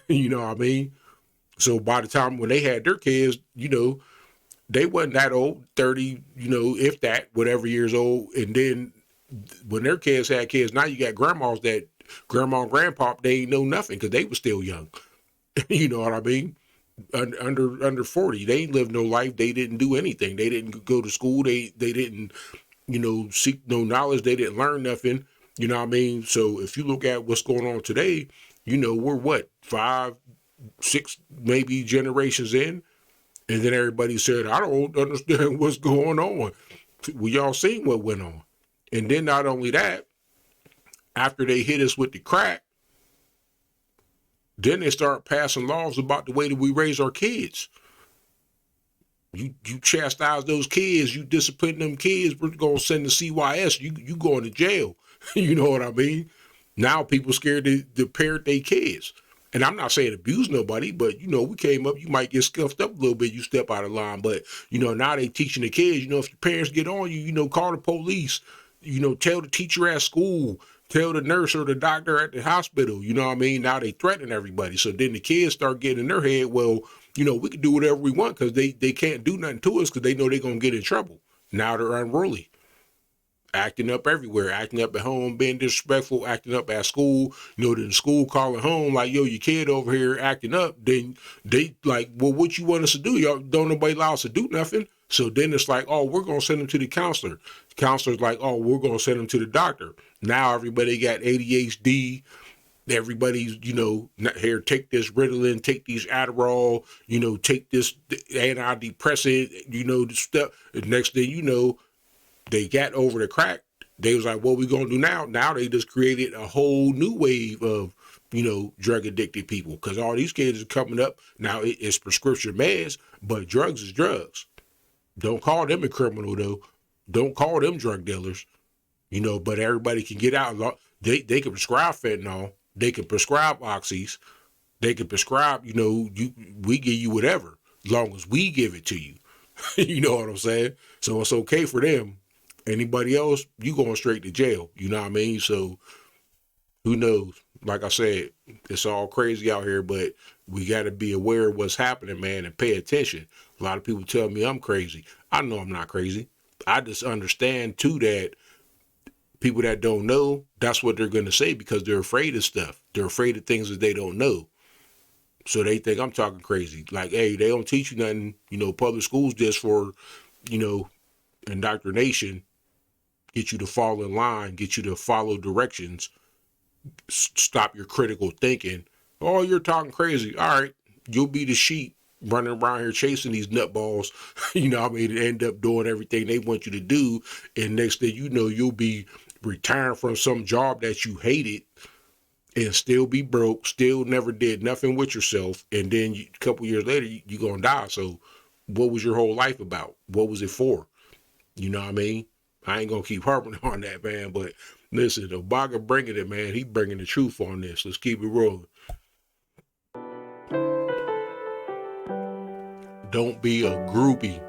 You know what I mean? So by the time when they had their kids, they wasn't that old, 30, if that, whatever years old. And then when their kids had kids, now you got grandmas that grandma and grandpa, they ain't know nothing because they were still young. You know what I mean? Under 40, they ain't lived no life. They didn't do anything. They didn't go to school. They didn't, seek no knowledge. They didn't learn nothing. You know what I mean? So if you look at what's going on today, we're what, 5, 6, maybe generations in, and then everybody said, I don't understand what's going on. We all seen what went on. And then not only that, after they hit us with the crack, then they start passing laws about the way that we raise our kids. You chastise those kids, you discipline them kids, we're gonna send the CYS, you going to jail. You know what I mean? Now people scared to parent their kids. And I'm not saying abuse nobody, but we came up, you might get scuffed up a little bit, you step out of line. But now they teaching the kids, if your parents get on you, call the police, tell the teacher at school, tell the nurse or the doctor at the hospital, you know what I mean? Now they threaten everybody. So then the kids start getting in their head, well, we can do whatever we want because they can't do nothing to us because they know they're going to get in trouble. Now they're unruly, acting up everywhere, acting up at home, being disrespectful, acting up at school, then school calling home like, yo, your kid over here acting up. Then they like, well, what you want us to do? Y'all don't nobody allow us to do nothing. So then it's like, oh, we're going to send them to the counselor. The counselor's like, oh, we're going to send them to the doctor. Now everybody got ADHD. Everybody's, here, take this Ritalin, take these Adderall, take this antidepressant, stuff. The next thing you know, they got over the crack. They was like, what we gonna do now? Now they just created a whole new wave of, drug addicted people because all these kids are coming up. Now it's prescription meds, but drugs is drugs. Don't call them a criminal though. Don't call them drug dealers, but everybody can get out. They can prescribe fentanyl. They can prescribe oxys. They can prescribe, we give you whatever, as long as we give it to you. You know what I'm saying? So it's okay for them. Anybody else, you going straight to jail. You know what I mean? So who knows? Like I said, it's all crazy out here, but we got to be aware of what's happening, man, and pay attention. A lot of people tell me I'm crazy. I know I'm not crazy. I just understand, too, that people that don't know, that's what they're going to say because they're afraid of stuff. They're afraid of things that they don't know. So they think I'm talking crazy. Like, hey, they don't teach you nothing, public schools just for, indoctrination, get you to fall in line, get you to follow directions, stop your critical thinking. Oh, you're talking crazy. All right, you'll be the sheep running around here chasing these nutballs, and end up doing everything they want you to do. And next thing you know, you'll be retiring from some job that you hated and still be broke, still never did nothing with yourself. And then a couple years later, you're going to die. So what was your whole life about? What was it for? You know what I mean? I ain't going to keep harping on that, man. But listen, Abaga bringing it, man. He bringing the truth on this. Let's keep it rolling. Don't be a groupie.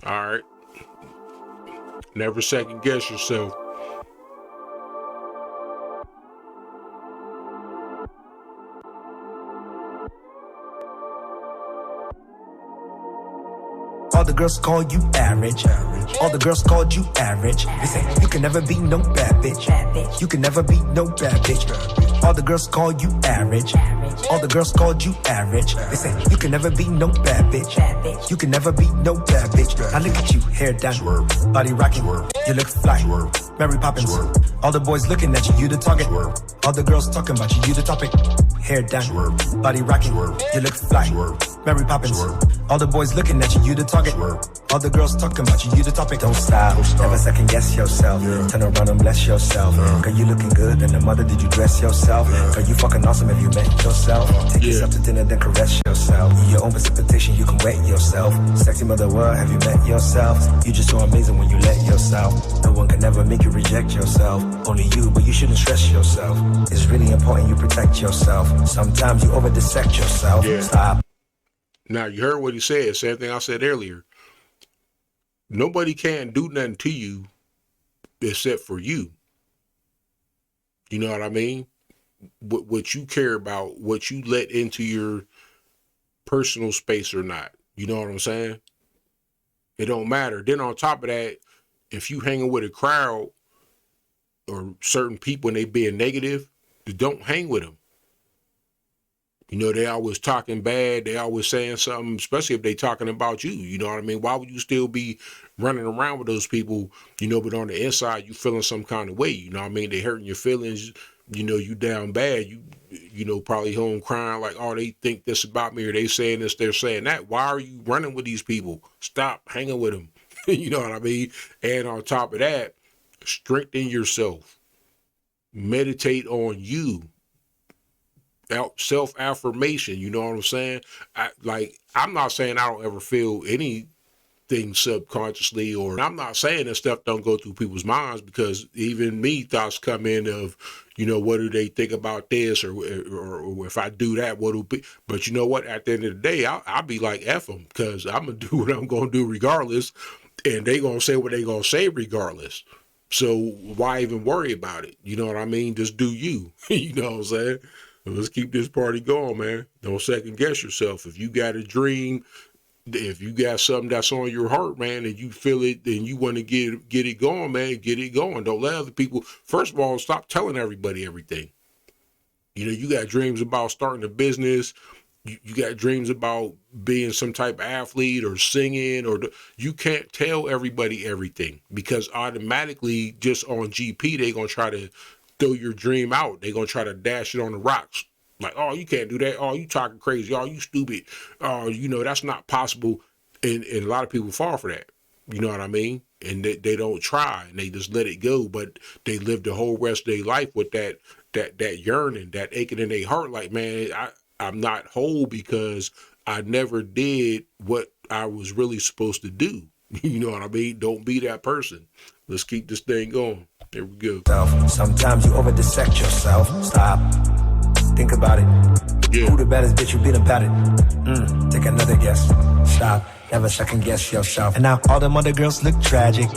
All right. Never second guess yourself. All the girls call you average. All the girls called you average. They say you can never be no bad bitch. You can never be no bad bitch. All the girls call you average. All the girls called you average. They say you can never be no bad bitch. You can never be no bad bitch. Now look at you, hair down, body rocking. You look fly, Mary Poppins. All the boys looking at you, you the target. All the girls talking about you, you the topic. Hair down, body rocking. You look fly, Mary Poppins. All the boys looking at you, you the target. All the girls talking about you, you the topic. Don't stop, never second guess yourself. Turn around and bless yourself. Girl, you looking good, and the mother, did you dress yourself? Girl, you fucking awesome if you met yourself. Take yourself to dinner, then caress yourself. Your own precipitation, you can wet yourself. Sexy mother world, have you met yourself? You just so amazing when you let yourself. No one can ever make you reject yourself. Only you, but you shouldn't stress yourself. It's really important you protect yourself. Sometimes you over-dissect yourself. Stop. Now, you heard what he said. Same thing I said earlier. Nobody can do nothing to you except for you. You know what I mean? What you care about, what you let into your personal space or not. You know what I'm saying? It don't matter. Then on top of that, if you hanging with a crowd or certain people and they being negative, don't hang with them. They always talking bad. They always saying something, especially if they talking about you. You know what I mean? Why would you still be running around with those people, but on the inside, you feeling some kind of way. You know what I mean? They hurting your feelings. You down bad. You probably home crying like, oh, they think this about me or they saying this, they're saying that. Why are you running with these people? Stop hanging with them. You know what I mean? And on top of that, strengthen yourself. Meditate on you. Self-affirmation, you know what I'm saying? I'm not saying I don't ever feel anything subconsciously, or I'm not saying that stuff don't go through people's minds, because even me, thoughts come in of, what do they think about this, or if I do that, what will be? But you know what? At the end of the day, I'll be like, F them, because I'm going to do what I'm going to do regardless, and they going to say what they going to say regardless. So why even worry about it? You know what I mean? Just do you. You know what I'm saying? Let's keep this party going, man. Don't second guess yourself. If you got a dream, if you got something that's on your heart, man, and you feel it and you want to get it going, man, get it going. Don't let other people, first of all, stop telling everybody everything. You got dreams about starting a business. You got dreams about being some type of athlete or singing, you can't tell everybody everything, because automatically just on GP, they're going to try to throw your dream out. They're going to try to dash it on the rocks. Like, oh, you can't do that. Oh, you talking crazy. Oh, you stupid. Oh, that's not possible. And a lot of people fall for that. You know what I mean? And they don't try, and they just let it go. But they live the whole rest of their life with that yearning, that aching in their heart. Like, man, I'm not whole because I never did what I was really supposed to do. You know what I mean? Don't be that person. Let's keep this thing going. There we go. Sometimes you over-dissect yourself. Stop. Think about it. Yeah. Who the baddest bitch you been about it? Take another guess. Stop. Never second guess yourself. And now all them other girls look tragic.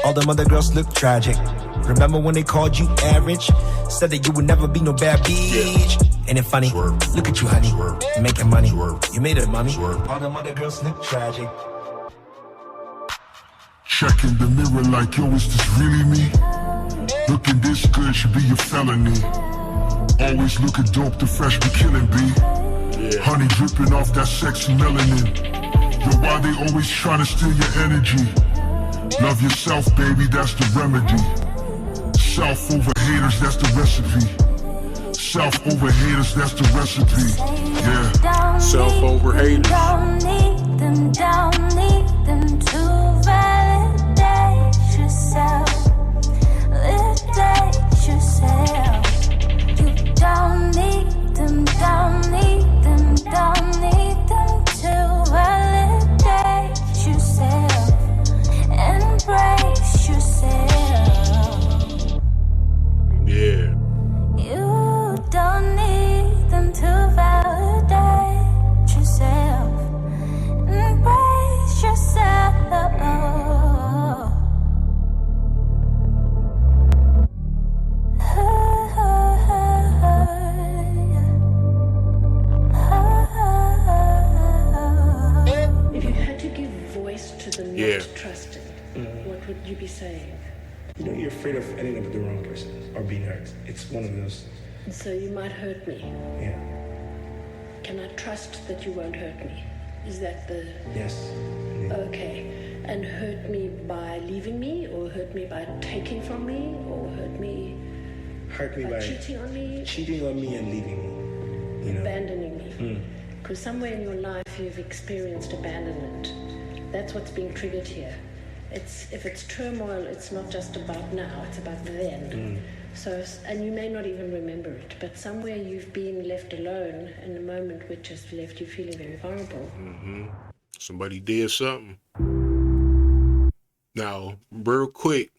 All them other girls look tragic. Remember when they called you average? Said that you would never be no bad bitch. Yeah. Ain't it funny? Swerve. Look at you, honey. Swerve. You're making money. Swerve. You made it, mommy. Swerve. All them other girls look tragic. Checking the mirror like, yo, is this really me? Looking this good should be a felony. Always looking dope, the fresh be killing, B. Yeah. Honey dripping off that sexy melanin. Yo, why they always trying to steal your energy? Love yourself, baby, that's the remedy. Self over haters, that's the recipe. Self over haters, that's the recipe. Yeah. Self over haters. Don't need them to validate yourself. Validate yourself. You don't need them to validate yourself. Embrace yourself. Yeah. You don't need them to validate yourself. Embrace yourself. If you had to give voice to the not trusting, what would you be saying? You're afraid of ending up with the wrong person or being hurt. It's one of those. So you might hurt me. Yeah. Can I trust that you won't hurt me? Is that the... Yes. Yeah. Okay. And hurt me by leaving me, or hurt me by taking from me, or hurt me by cheating on me? Cheating on me and leaving me. Abandoning me. Because somewhere in your life you've experienced abandonment. That's what's being triggered here. If it's turmoil, it's not just about now, it's about then. So, and you may not even remember it, but somewhere you've been left alone in a moment which has left you feeling very vulnerable. Somebody did something. Now, real quick,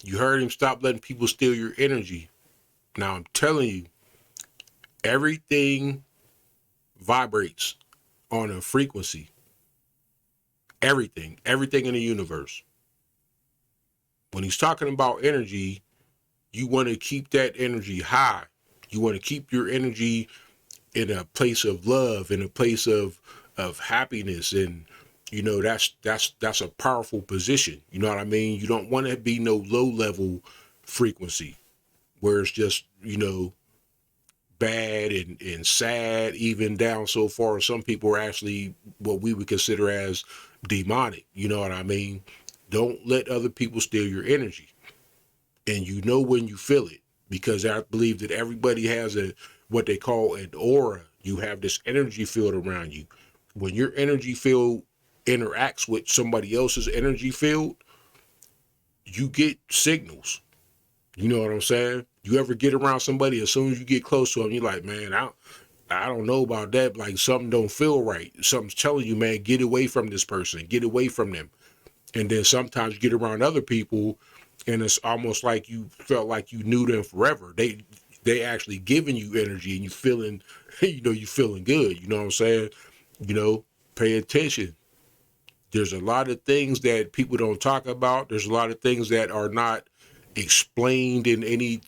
you heard him, stop letting people steal your energy. Now, I'm telling you, everything vibrates on a frequency. Everything in the universe. When he's talking about energy, you want to keep that energy high. You want to keep your energy in a place of love, in a place of happiness, and that's a powerful position. You know what I mean? You don't want to be no low level frequency where it's just bad and sad, even down so far. Some people are actually what we would consider as demonic. You know what I mean? Don't let other people steal your energy. And when you feel it, because I believe that everybody has what they call an aura. You have this energy field around you. When your energy field interacts with somebody else's energy field, you get signals. You know what I'm saying? You ever get around somebody, as soon as you get close to them, you're like, man, I don't know about that. Like, something don't feel right. Something's telling you, man, get away from this person. Get away from them. And then sometimes you get around other people, and it's almost like you felt like you knew them forever. They actually giving you energy, and you feeling, you feeling good. You know what I'm saying? Pay attention. There's a lot of things that people don't talk about. There's a lot of things that are not explained in any,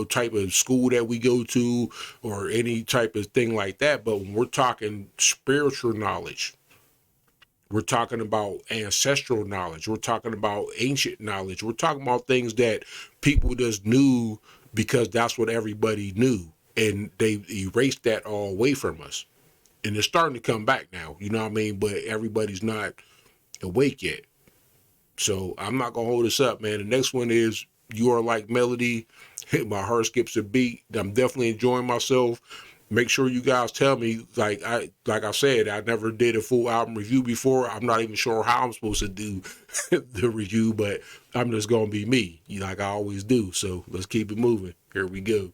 type of school that we go to or any type of thing like that. But when we're talking spiritual knowledge, we're talking about ancestral knowledge, we're talking about ancient knowledge, we're talking about things that people just knew because that's what everybody knew. And they erased that all away from us. And it's starting to come back now, you know what I mean? But everybody's not awake yet. So I'm not going to hold this up, man. The next one is You Are Like Melody. My heart skips a beat. I'm definitely enjoying myself. Make sure you guys tell me, like I said, I never did a full album review before. I'm not even sure how I'm supposed to do the review, but I'm just going to be me, like I always do. So let's keep it moving. Here we go.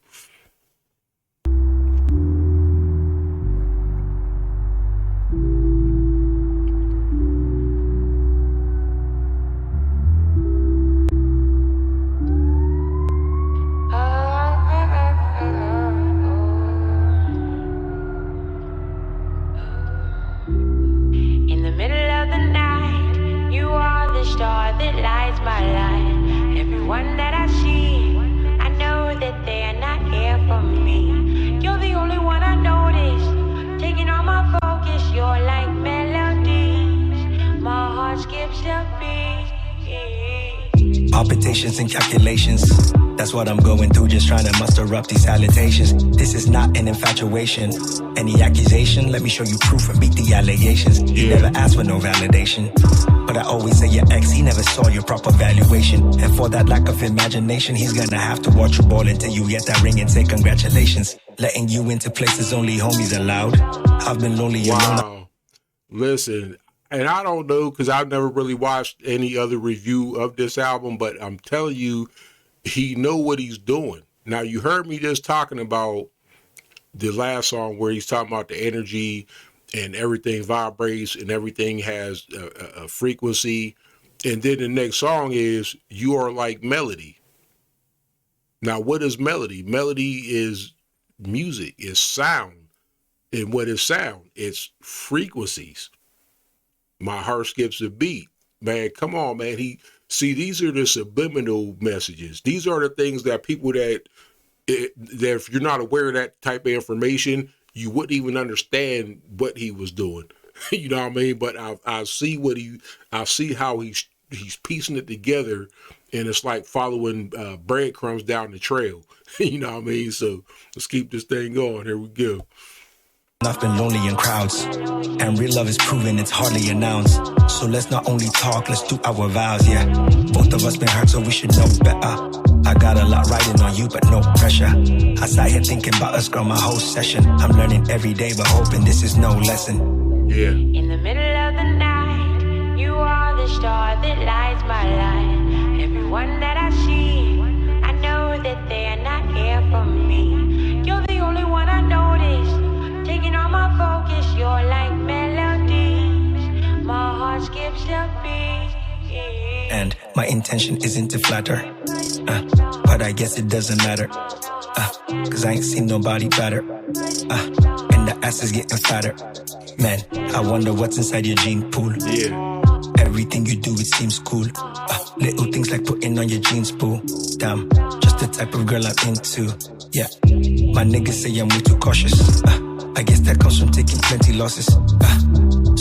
Palpitations and calculations. That's what I'm going through, just trying to muster up these salutations. This is not an infatuation. Any accusation, let me show you proof and beat the allegations. He never asked for no validation. But I always say your ex, he never saw your proper valuation. And for that lack of imagination, he's gonna have to watch you ball until you get that ring and say congratulations. Letting you into places only homies allowed. I've been lonely alone. Wow. Listen, and I don't know, because I've never really watched any other review of this album, but I'm telling you, he know what he's doing. Now, you heard me just talking about the last song where he's talking about the energy and everything vibrates and everything has a frequency. And then the next song is You Are Like Melody. Now, what is melody? Melody is music, is sound. And what is sound? It's frequencies. My heart skips a beat. Man, come on, man. These are the subliminal messages. These are the things that people that if you're not aware of that type of information, you wouldn't even understand what he was doing. You know what I mean? But I see how he's piecing it together, and it's like following breadcrumbs down the trail. You know what I mean? So let's keep this thing going. Here we go. I've been lonely in crowds, and real love is proven, it's hardly announced. So let's not only talk, let's do our vows, yeah. Both of us been hurt, so we should know better. I got a lot riding on you, but no pressure. I sat here thinking about us, girl, my whole session. I'm learning every day, but hoping this is no lesson. Yeah. In the middle of the night, you are the star that lights my life. Everyone that I see, I know that they are not here for me. You're the only one I notice. Taking all my focus, you're like melodies. My heart skips a beat. And my intention isn't to flatter, but I guess it doesn't matter, cause I ain't seen nobody better, and the ass is getting fatter. Man, I wonder what's inside your gene pool. Yeah. Everything you do, it seems cool. Little things like putting on your jeans, boo. Damn, just the type of girl I'm into. Yeah, my niggas say I'm way too cautious. I guess that comes from taking plenty losses.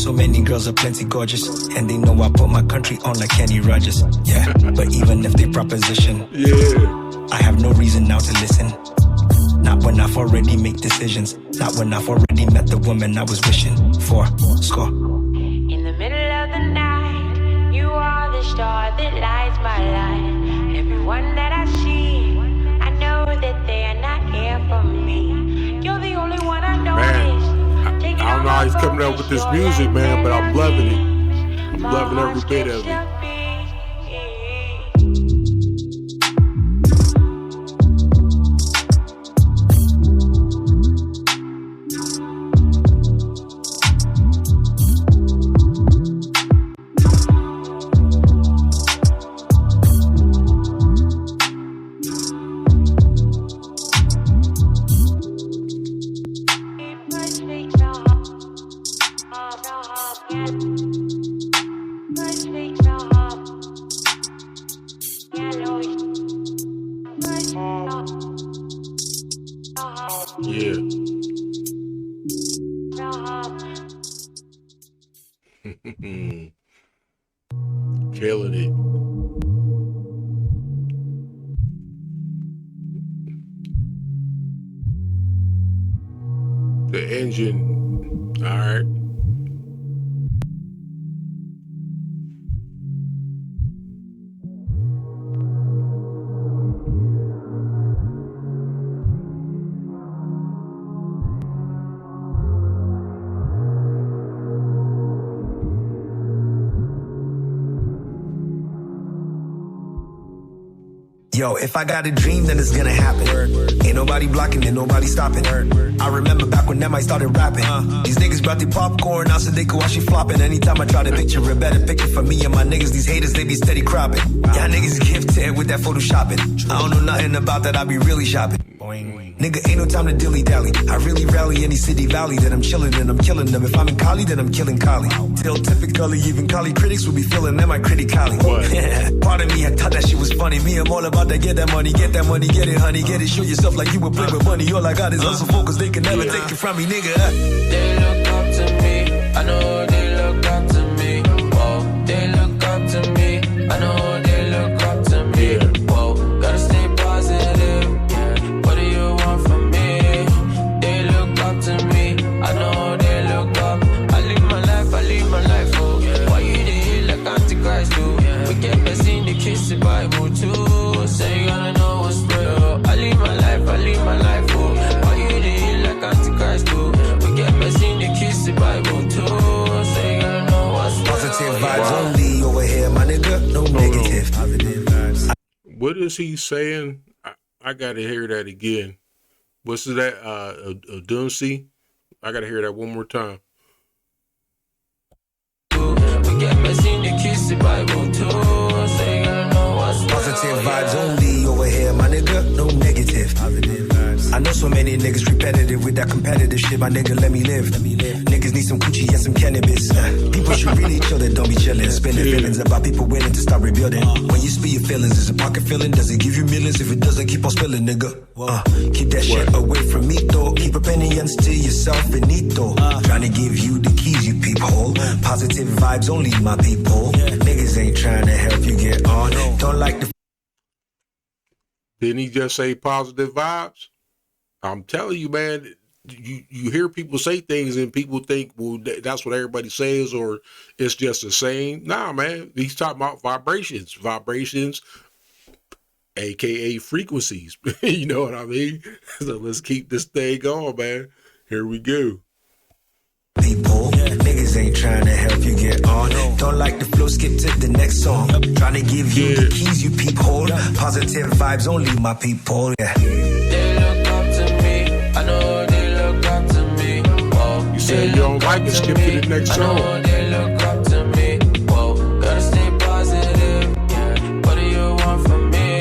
So many girls are plenty gorgeous, and they know I put my country on like Kenny Rogers. Yeah, but even if they proposition, I have no reason now to listen. Not when I've already made decisions. Not when I've already met the woman I was wishing for. Score. In the middle of the night, you are the star that lights my life. Everyone that I see, I know that they are not here for me. You're the only one I know. Man, I don't know how he's coming up with this music, man, but I'm loving it. My Loving every heart's bit skipped of it. a beat. Yeah. Killing it. The engine. All right. Yo, if I got a dream, then it's gonna happen. Ain't nobody blocking it, nobody stopping. I remember back when M.I started rapping. These niggas brought the popcorn, out so they could watch you flopping. Anytime I try to picture a better picture for me and my niggas, these haters, they be steady cropping. Y'all niggas gifted with that photoshopping. I don't know nothing about that, I be really shopping. Nigga, ain't no time to dilly-dally. I really rally any city valley that I'm chilling and I'm killing them. If I'm in Cali, then I'm killing Cali. Till typically, even Cali critics will be feeling them, I critically. Part of me, I thought that shit was funny. Me, I'm all about that, get that money, get it, honey, get it. Show yourself like you would play with money. All I got is hustle focus, they can never take it from me, nigga. They look up to me, I know they look up to me. Whoa, they look up to me, I know they look up to me. Whoa, gotta stay positive, yeah. What do you want from me? They look up to me, I know they look up. I live my life, oh. Why you did like Antichrist do? We get best in the kiss the Bible too. Say you gonna know what's real. I live my life, oh. Why you did like Antichrist do? We get best in the kiss the Bible too. Say you gonna know what's real. Positive vibes only over here, my nigga. No negative. Positive vibes. What is he saying? I gotta hear that again. What's that? Duncy? I gotta hear that one more time. We get best in the kiss the Bible too. Say you gonna know what's real. Positive vibes only over here, my nigga. No negative. Positive vibes. I know so many niggas repetitive with that competitive shit. My nigga, let me live. Niggas need some coochie and some cannabis. People should really chill, that don't be chillin'. Spinning feelings about people willing to start rebuilding. When you spill your feelings, is a pocket feeling? Does it give you millions? If it doesn't, keep on spilling, nigga. Keep that shit away from me, though. Keep opinions to yourself, finito. Trying to give you the keys, you peephole. Positive vibes only, my people. Niggas ain't trying to help you get on. Don't like the... Didn't he just say positive vibes? I'm telling you, man, you hear people say things and people think, well, that's what everybody says or it's just the same. Nah, man, he's talking about vibrations, aka frequencies. You know what I mean? So let's keep this thing going, man. Here we go. People, niggas ain't trying to help you get on. Don't like the flow, skip to the next song. Trying to give you the keys, you peephole. Positive vibes only, my people. They look up to me, I know they look up to me. Whoa, you said you don't like it, skip to the next song. I know they look up to me. Whoa, gotta stay positive, yeah. What do you want from me?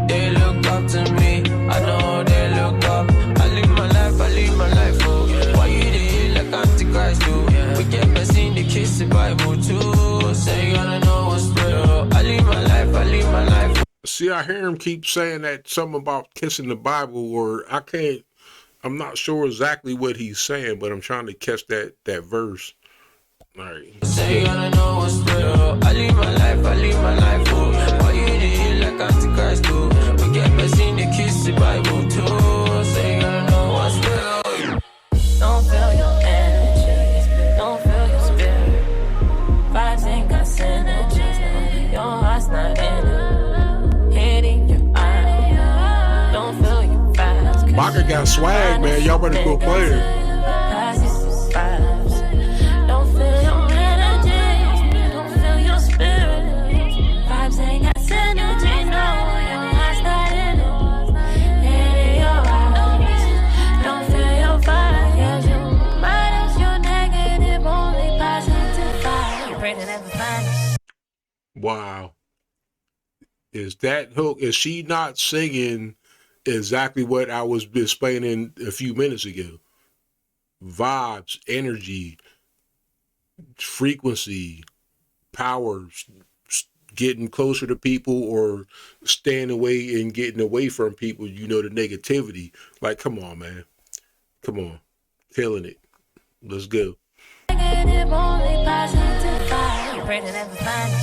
They look up to me, I know they look up. I live my life, oh. Why you did like Antichrist do? We get best in the kiss the Bible too. Say you gonna know what's real. I live my life. See, I hear him keep saying that something about kissing the Bible, or I'm not sure exactly what he's saying, but I'm trying to catch that verse. All right. Say you gonna know what's real. I live my life, oh. Why you did like Antichrist do? We get best in the kiss the Bible too. Say you gonna know what's real. Don't feel your energy, don't feel your spirit. Vibes ain't got synergies, no. Your heart's not in it. Head in your eye, don't feel your vibes. Abaga got swag, man. Y'all better go play it. Don't feel your energy, Wow. Is that hook? Is she not singing exactly what I was explaining a few minutes ago? Vibes, energy, frequency, power, getting closer to people or staying away and getting away from people, the negativity. Like, come on, man. Come on. Killing it. Let's go. Negative, only positive vibe. Pray to never find us.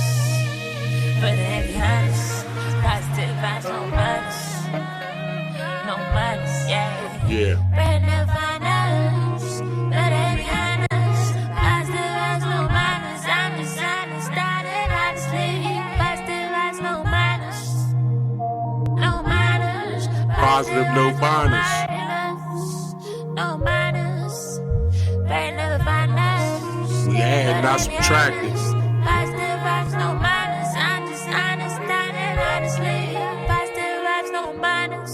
Pray to be honest. Positive vibes, no minus. No minus, yeah. Yeah. Pray to never find us. Pray to be honest. Positive vibes, no minus. I'm just honest, started honestly. Positive vibes, no minus. No minus. Positive, no minus. No minus. Pray to never find us. We add, not subtracting. Positive vibes, no minus. I'm just honest, started honestly. Positive vibes, no minus.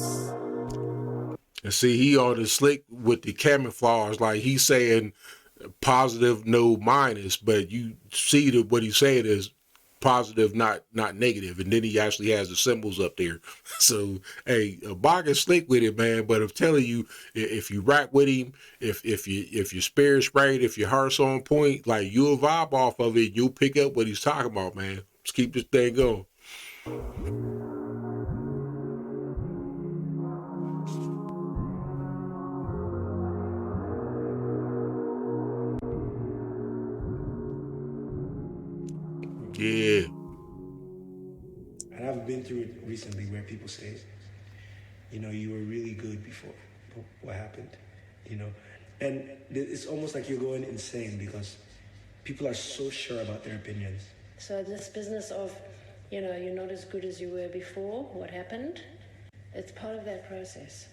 And see, he on the slick with the camouflage, like he's saying positive, no minus, but you see that what he's saying is positive, not negative, and then he actually has the symbols up there. So, hey, Abaga's slick with it, man. But I'm telling you, if you rock with him, if your spirit's right, if your heart's on point, like you'll vibe off of it, you'll pick up what he's talking about, man. Let's keep this thing going. Yeah. And I've been through it recently where people say, you were really good before. What happened? And it's almost like you're going insane because people are so sure about their opinions. So this business of, you're not as good as you were before, what happened? It's part of that process.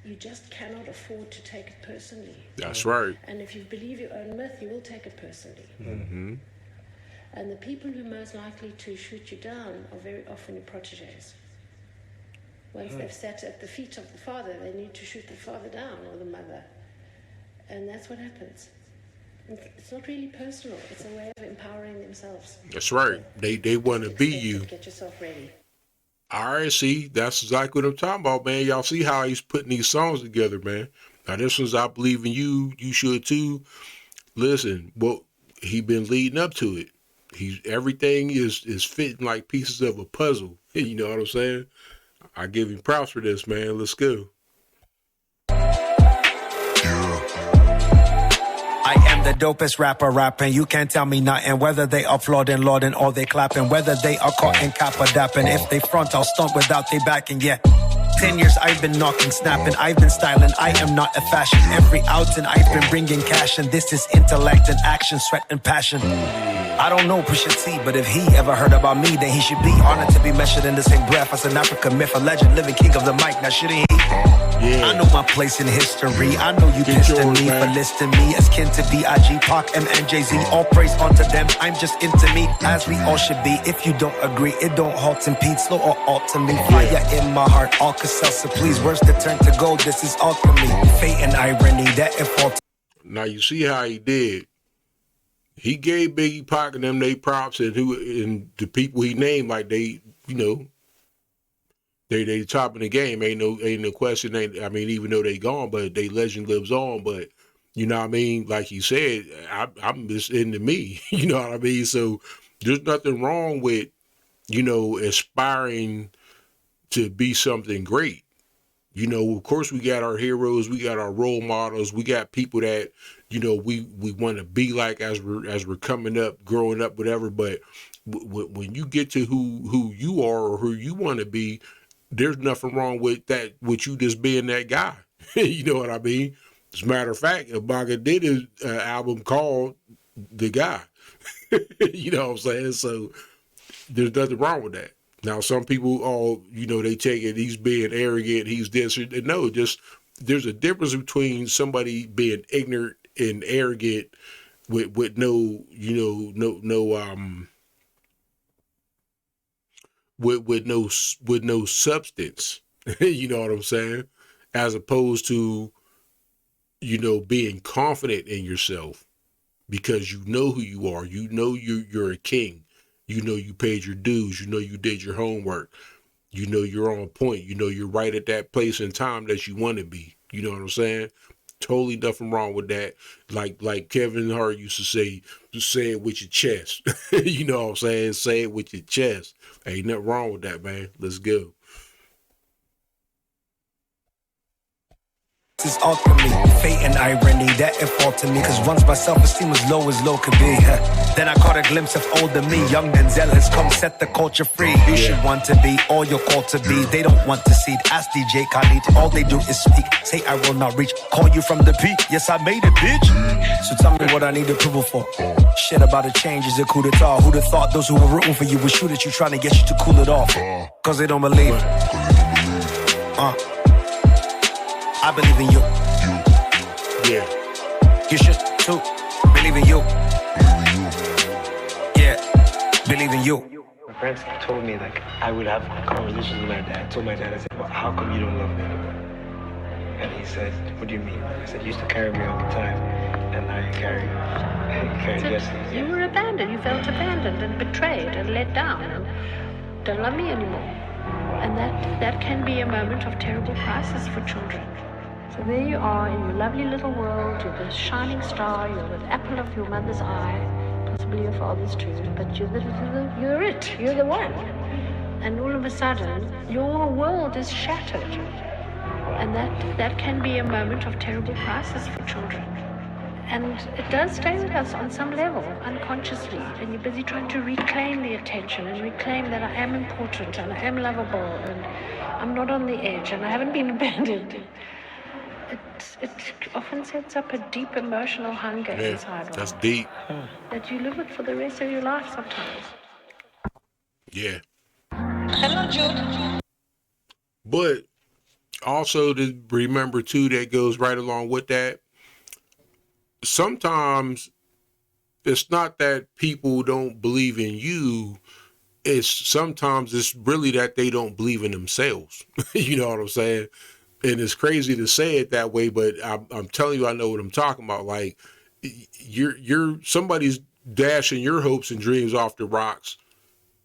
You just cannot afford to take it personally. That's right. And if you believe your own myth, you will take it personally. Mm-hmm. And the people who are most likely to shoot you down are very often your proteges. Once they've sat at the feet of the father, they need to shoot the father down or the mother. And that's what happens. It's not really personal. It's a way of empowering themselves. That's right. They want to be you. Get yourself ready. All right, see, that's exactly what I'm talking about, man. Y'all see how he's putting these songs together, man. Now, this one's I Believe in You. You should too. Listen, well, he been leading up to it. Everything is fitting like pieces of a puzzle. You know what I'm saying? I give him props for this, man. Let's go. I am the dopest rapper rapping. You can't tell me nothing. Whether they applauding, lauding, or they clapping. Whether they are caught in kappa dapping. If they front, I'll stunt without they backing. Yeah. 10 years I've been knocking, snapping. I've been styling. I am not a fashion. Every outing I've been bringing cash, and this is intellect and action, sweat and passion. I don't know Pusha T, but if he ever heard about me, then he should be honored to be measured in the same breath as an African myth, a legend, living king of the mic. Now shouldn't he? Yeah. I know my place in history. I know you pissed at me for listing me as kin to B.I.G., Pac, M, and Jay-Z. All praise unto them. I'm just into me, as we all should be. If you don't agree, it don't halt impede. Slow or alter me. Fire in my heart, Alka-Seltzer, please. Words to turn to gold. This is alchemy. Fate and irony. That if all. Now you see how he did. He gave Biggie, Pac, and them they props, and the people he named, like they top in the game. Ain't no question. Even though they gone, but they legend lives on. But you know what I mean? Like he said, I'm just into me. You know what I mean? So there's nothing wrong with aspiring to be something great. Of course we got our heroes, we got our role models, we got people that we want to be like as we're coming up, growing up, whatever. But when you get to who you are or who you want to be, there's nothing wrong with that, with you just being that guy. You know what I mean? As a matter of fact, Abaga did his album called The Guy. You know what I'm saying? So there's nothing wrong with that. Now, some people, they take it, he's being arrogant, he's this. No, just there's a difference between somebody being ignorant and arrogant with no substance. You know what I'm saying? As opposed to, being confident in yourself, because you know who you are. You know you're a king. You know you paid your dues. You know you did your homework. You know you're on point. You know you're right at that place and time that you want to be. You know what I'm saying? Totally nothing wrong with that. Like Kevin Hart used to say it with your chest. You know what I'm saying? Say it with your chest. Ain't nothing wrong with that, man. Let's go. Is ultimately fate and irony that it fall to me, cause once my self-esteem was low as low could be, then I caught a glimpse of older me. Yxng Dxnzl has come set the culture free. You should want to be all you're called to be. They don't want to see. Ask DJ Khalid, all they do is speak. Say I will not reach, call you from the peak. Yes, I made it, bitch. So tell me what I need approval for. Shit about a change is a coup d'etat. Who'd have thought those who were rooting for you would shoot at you, trying to get you to cool it off? Cause they don't believe. I believe in you. Yeah. You should too. Believe in you. Yeah. Believe in you. My parents told me like I would have conversations with my dad. I told my dad, I said, well, how come you don't love me anymore? And he said, what do you mean? I said, you used to carry me all the time. And now you carry Jesse. You were abandoned. You felt abandoned and betrayed and let down and don't love me anymore. And that can be a moment of terrible crisis for children. So there you are in your lovely little world. You're the shining star. You're the apple of your mother's eye, possibly your father's too. But you're it. You're the one. And all of a sudden, your world is shattered. And that can be a moment of terrible crisis for children. And it does stay with us on some level, unconsciously. And you're busy trying to reclaim the attention and reclaim that I am important and I am lovable and I'm not on the edge and I haven't been abandoned. It often sets up a deep emotional hunger inside. That's deep. That you live with for the rest of your life sometimes. Yeah. Hello, Jude. But also to remember too, that goes right along with that. Sometimes it's not that people don't believe in you. Sometimes it's really that they don't believe in themselves. You know what I'm saying? And it's crazy to say it that way, but I'm telling you, I know what I'm talking about. Like you're somebody's dashing your hopes and dreams off the rocks,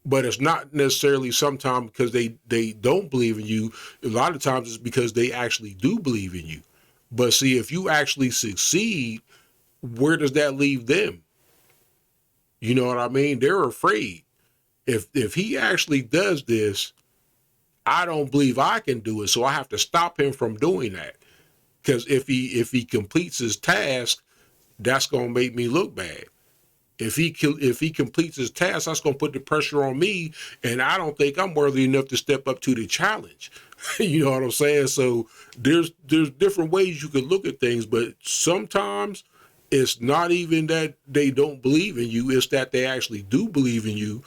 but it's not necessarily sometimes because they don't believe in you. A lot of times it's because they actually do believe in you. But see, if you actually succeed, where does that leave them? You know what I mean? They're afraid. If he actually does this, I don't believe I can do it, so I have to stop him from doing that. Because if he completes his task, that's gonna make me look bad. If he completes his task, that's gonna put the pressure on me, and I don't think I'm worthy enough to step up to the challenge. You know what I'm saying? So there's different ways you could look at things, but sometimes it's not even that they don't believe in you; it's that they actually do believe in you,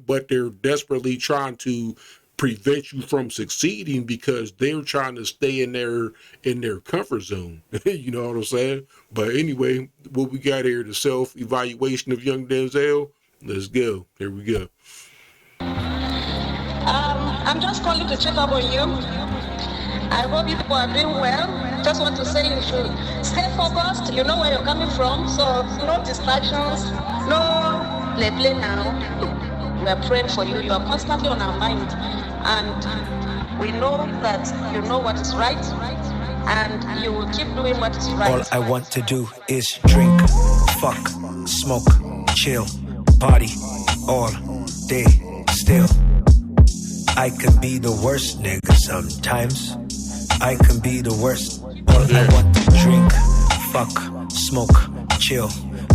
but they're desperately trying to prevent you from succeeding because they're trying to stay in their comfort zone. You know what I'm saying? But anyway, what we got here, the self-evaluation of Yxng Dxnzl. Let's go. Here we go. I'm just calling to check up on you. I hope you people are doing well. Just want to say you should stay focused. You know where you're coming from, so no distractions, no play now. We are praying for you. You are constantly on our mind. And we know that you know what is right. And you will keep doing what is right. All I want to do is drink, fuck, smoke, chill, party, all day, still. I can be the worst nigga sometimes. I can be the worst. All I want to drink, fuck, smoke, chill,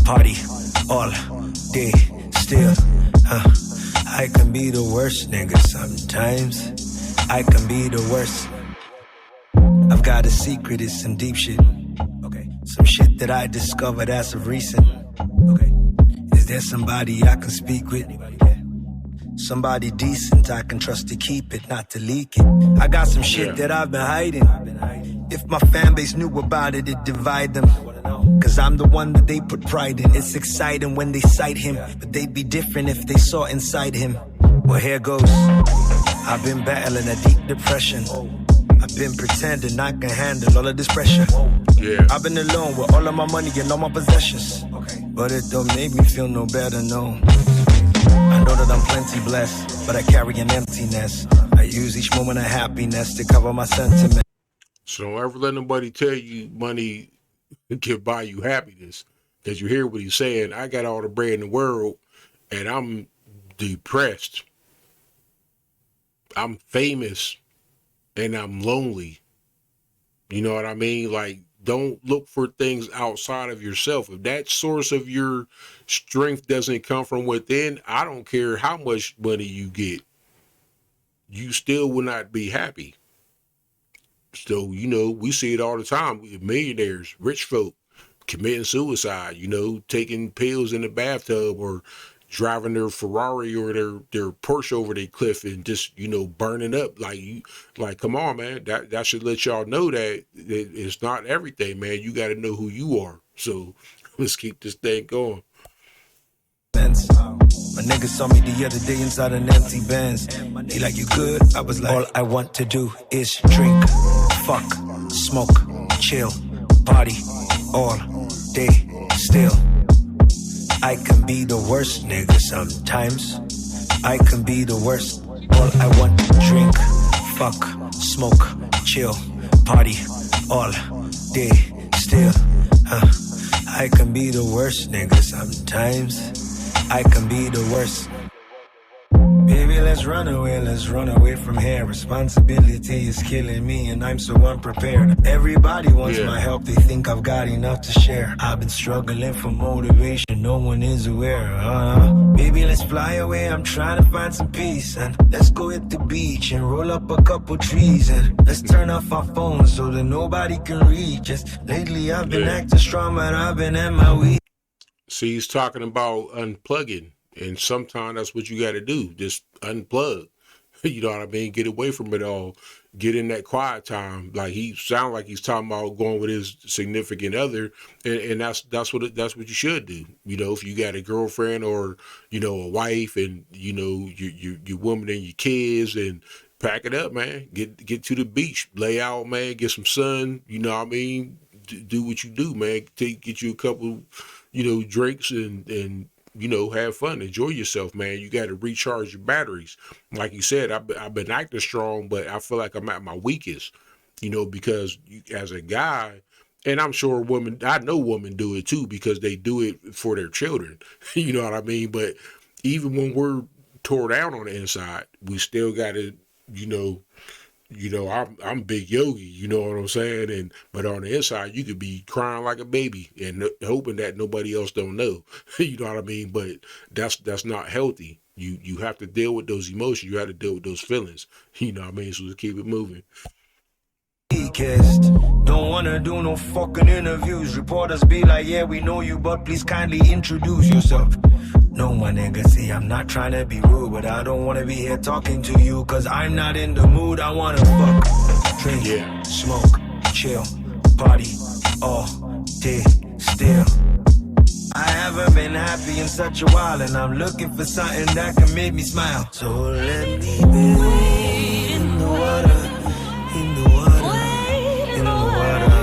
party, all day, still. I can be the worst nigga sometimes. I can be the worst. I've got a secret, it's some deep shit. Okay. Some shit that I discovered as of recent. Okay. Is there somebody I can speak with? Somebody decent I can trust to keep it, not to leak it. I got some shit that I've been hiding. If my fan base knew about it, it'd divide them. Cause I'm the one that they put pride in. It's exciting when they cite him, but they'd be different if they saw inside him. Well, here goes. I've been battling a deep depression. I've been pretending I can handle all of this pressure. Yeah. I've been alone with all of my money and all my possessions. But it don't make me feel no better, no. I know that I'm plenty blessed, but I carry an emptiness. I use each moment of happiness to cover my sentiment. So don't ever let nobody tell you money can buy you happiness. Because you hear what he's saying. I got all the bread in the world and I'm depressed. I'm famous and I'm lonely. You know what I mean? Like, don't look for things outside of yourself. If that source of your strength doesn't come from within, I don't care how much money you get. You still will not be happy. So, you know, we see it all the time. Millionaires, rich folk committing suicide, you know, taking pills in the bathtub or driving their Ferrari or their Porsche over the cliff and just, you know, burning up. Like, come on, man. That should let y'all know that it's not everything, man. You got to know who you are. So let's keep this thing going. My nigga saw me the other day inside an empty Benz. He like, you good? I was like, all I want to do is drink, fuck, smoke, chill, party, all day, still. I can be the worst nigga sometimes. I can be the worst. All I want to drink, fuck, smoke, chill, party, all day, still. I can be the worst nigga sometimes. I can be the worst. Baby, let's run away from here. Responsibility is killing me and I'm so unprepared. Everybody wants my help, they think I've got enough to share. I've been struggling for motivation, no one is aware. Baby, let's fly away, I'm trying to find some peace. And let's go hit the beach and roll up a couple trees. And let's turn off our phones so that nobody can reach us. Lately I've been acting strong, but I've been at my weak. See, he's talking about unplugging. And sometimes that's what you got to do. Just unplug. You know what I mean? Get away from it all. Get in that quiet time. Like, he sounds like he's talking about going with his significant other. And that's what you should do. You know, if you got a girlfriend or, you know, a wife and, you know, your woman and your kids, and pack it up, man. Get to the beach. Lay out, man. Get some sun. You know what I mean? Do what you do, man. Get you a couple, you know, drinks and you know, have fun, enjoy yourself, man. You got to recharge your batteries. Like you said, I've been acting strong, but I feel like I'm at my weakest, you know, because as a guy, and I'm sure I know women do it too, because they do it for their children. You know what I mean? But even when we're tore down on the inside, we still got to, you know, I'm Big Yogi, you know what I'm saying? But on the inside, you could be crying like a baby and hoping that nobody else don't know. You know what I mean? But that's not healthy. You have to deal with those emotions. You have to deal with those feelings. You know what I mean? So let's keep it moving. Don't wanna do no fucking interviews. Reporters be like, yeah, we know you, but please kindly introduce yourself. No, my nigga, see, I'm not trying to be rude, but I don't wanna be here talking to you, cause I'm not in the mood. I wanna fuck, drink, smoke, chill, party, all day, still. I haven't been happy in such a while, and I'm looking for something that can make me smile. So let me be in the water, in the water, in the water.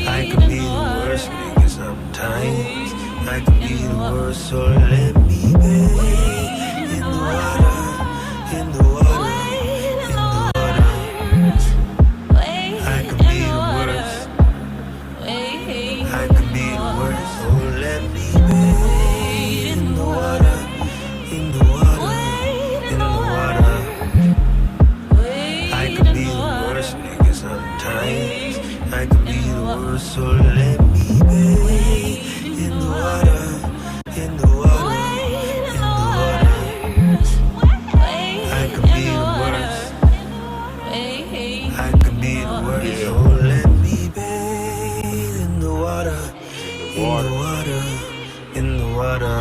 I can be the worst nigga sometimes. I can be the worst, so let me be in the water, in the water, in the water. I can be the worst. I can be the worst, so let me be in the water, in the water, in the water. I can be the worst nigga sometimes. I can be the worst, so let me be in the water, in the water, in the water. I can be the worst. I can be the worst, so let me bathe in the water, in the water, in the water.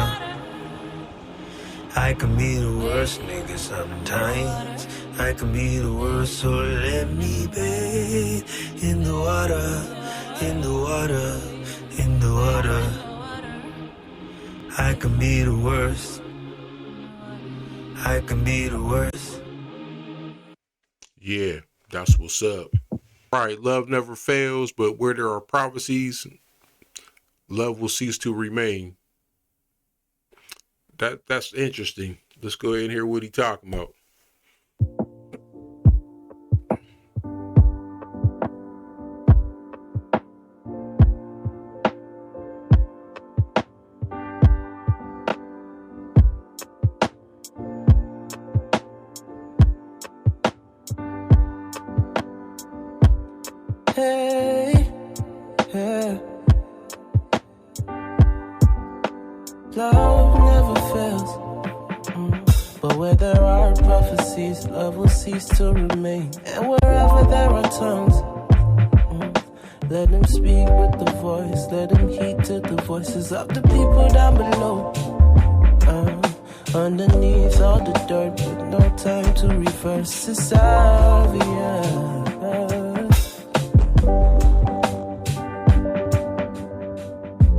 I can be the worst nigga sometimes. I can be the worst, so let me bathe in the water, in the water, in the water. I can be the worst. I can be the worst. Yeah, that's what's up. Right, love never fails, but where there are prophecies, love will cease to remain. That's interesting. Let's go ahead and hear what he talking about. Hey, yeah. Love never fails. But where there are prophecies, love will cease to remain. And wherever there are tongues, let them speak with the voice. Let them heed to the voices of the people down below. Underneath all the dirt, with no time to reverse. It's obvious.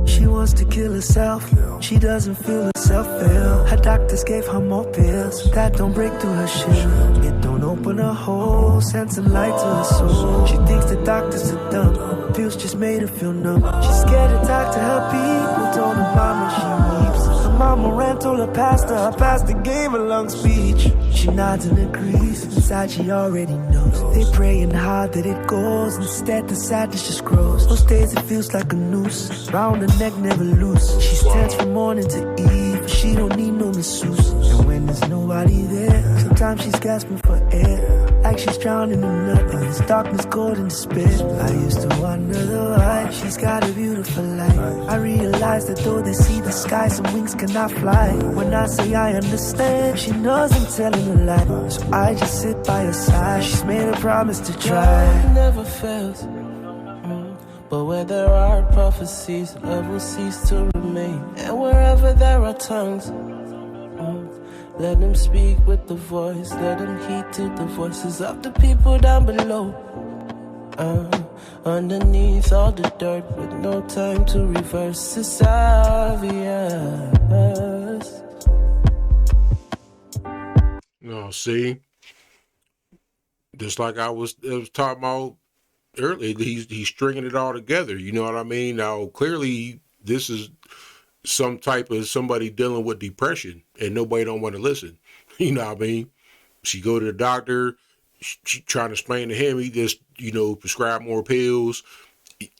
She wants to kill herself. She doesn't feel herself ill. Her doctors gave her more pills that don't break through her shield. It don't open her hole, send some light to her soul. She thinks the doctors are dumb. Pills just made her feel numb. She's scared to talk to her people. Told her mama she weeps. Her mama ran, told her pastor gave a long speech. She nods and agrees. Inside she already knows. They praying hard that it goes. Instead the sadness just grows. Those days it feels like a noose. Round her neck never loose. She's tense from morning to eve. But she don't need no masseuse. And when there's nobody there, sometimes she's gasping for air. Like she's drowning in nothing. It's darkness, cold and despair. I used to wonder why. She's got a beautiful life. I realize that though they see the sky, some wings cannot fly. When I say I understand, she knows I'm telling a lie. So I just sit by her side. She's made a promise to try. Love never fails. But where there are prophecies, love will cease to remain. And wherever there are tongues, let them speak with the voice. Let them heed to the voices of the people down below. Underneath all the dirt, with no time to reverse. It's obvious. No, see, just like I was talking about earlier, he's stringing it all together. You know what I mean? Now, clearly, this is some type of somebody dealing with depression, and nobody don't want to listen. You know what I mean? She go to the doctor, she trying to explain to him, he just, prescribe more pills.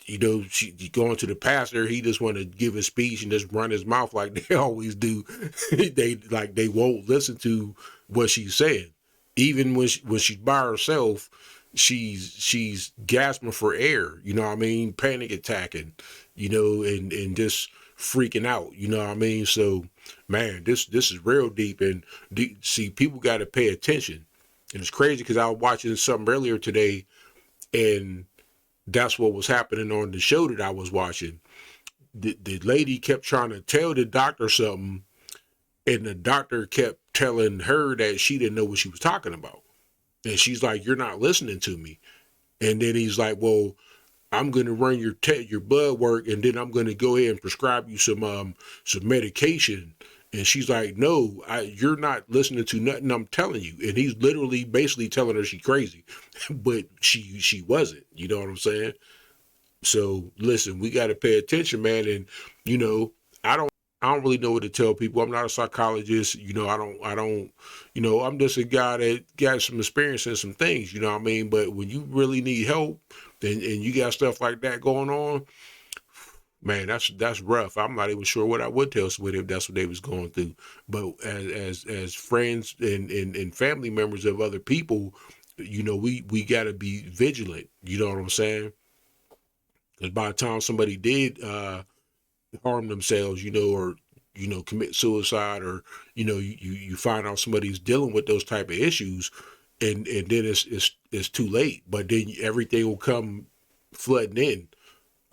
She going to the pastor, he just want to give a speech and just run his mouth like they always do. they won't listen to what she's saying. Even when she's by herself, she's gasping for air, you know what I mean? Panic attacking, and just freaking out, you know what I mean? So, man, this is real deep, and see, people got to pay attention. And it's crazy because I was watching something earlier today, and that's what was happening on the show that I was watching. The lady kept trying to tell the doctor something, and the doctor kept telling her that she didn't know what she was talking about. And she's like, "You're not listening to me." And then he's like, "Well, I'm going to run your blood work, and then I'm going to go ahead and prescribe you some medication." And she's like, "No, you're not listening to nothing I'm telling you." And he's literally basically telling her she's crazy, but she wasn't. You know what I'm saying? So listen, we got to pay attention, man. And I don't really know what to tell people. I'm not a psychologist. I don't. I'm just a guy that got some experience in some things. You know what I mean? But when you really need help, and you got stuff like that going on, man, that's rough. I'm not even sure what I would tell somebody if that's what they was going through. But as friends and family members of other people, we got to be vigilant. You know what I'm saying? Because by the time somebody did harm themselves, or commit suicide, or you find out somebody's dealing with those type of issues, and then it's too late. But then everything will come flooding in.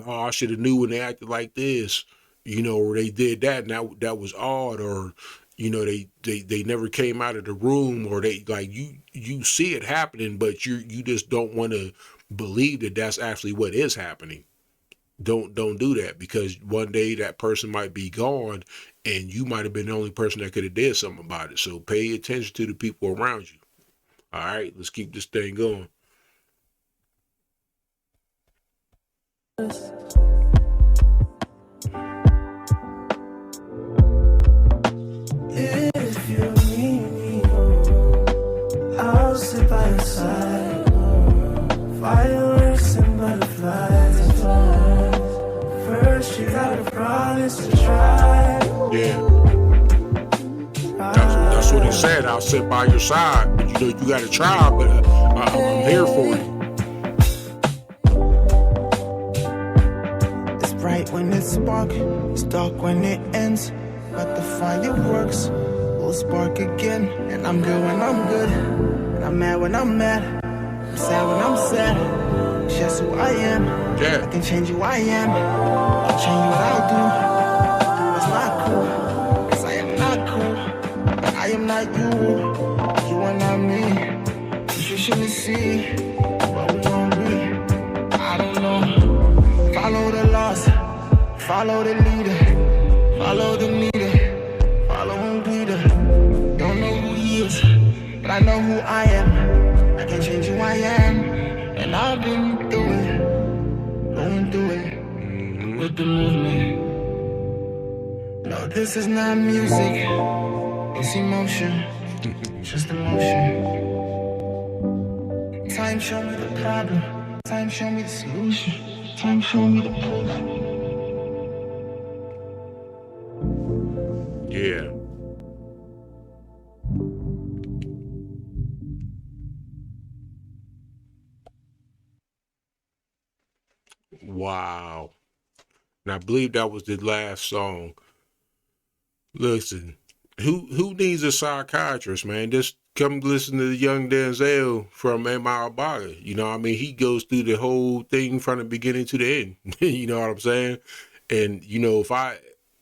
Oh, I should have knew when they acted like this, or they did that, and that was odd, or they never came out of the room, or they like you see it happening, but you just don't want to believe that that's actually what is happening. Don't do that, because one day that person might be gone, and you might have been the only person that could have did something about it. So pay attention to the people around you. All right, let's keep this thing going. If you need me, I'll sit by your side. Fireworks and butterflies. First, you gotta promise to try. Yeah. That's what he said. I'll sit by your side, but you gotta try. But I'm here for you. It's bright when it sparks, it's dark when it ends. But the fireworks will spark again. And I'm good when I'm good, and I'm mad when I'm mad. I'm sad when I'm sad. It's just who I am. Yeah. I can change who I am. I'll change what I do. It's not cool, 'cause I am not cool. But I am not you. You are not me. You shouldn't see what we gon' be. I don't know. Follow the laws. Follow the leader. Follow the meter. Follow him, Peter. Don't know who he is, but I know who I am. I can change who I am, and I've been through it, going through it with the movement. No, this is not music, it's emotion, just emotion. Time show me the problem, time show me the solution, time show me the problem. Yeah. Wow. And I believe that was the last song. Listen, who needs a psychiatrist, man? Just come listen to the Yxng Dxnzl from M.I Abaga. You know what I mean? He goes through the whole thing from the beginning to the end. You know what I'm saying? And, you know,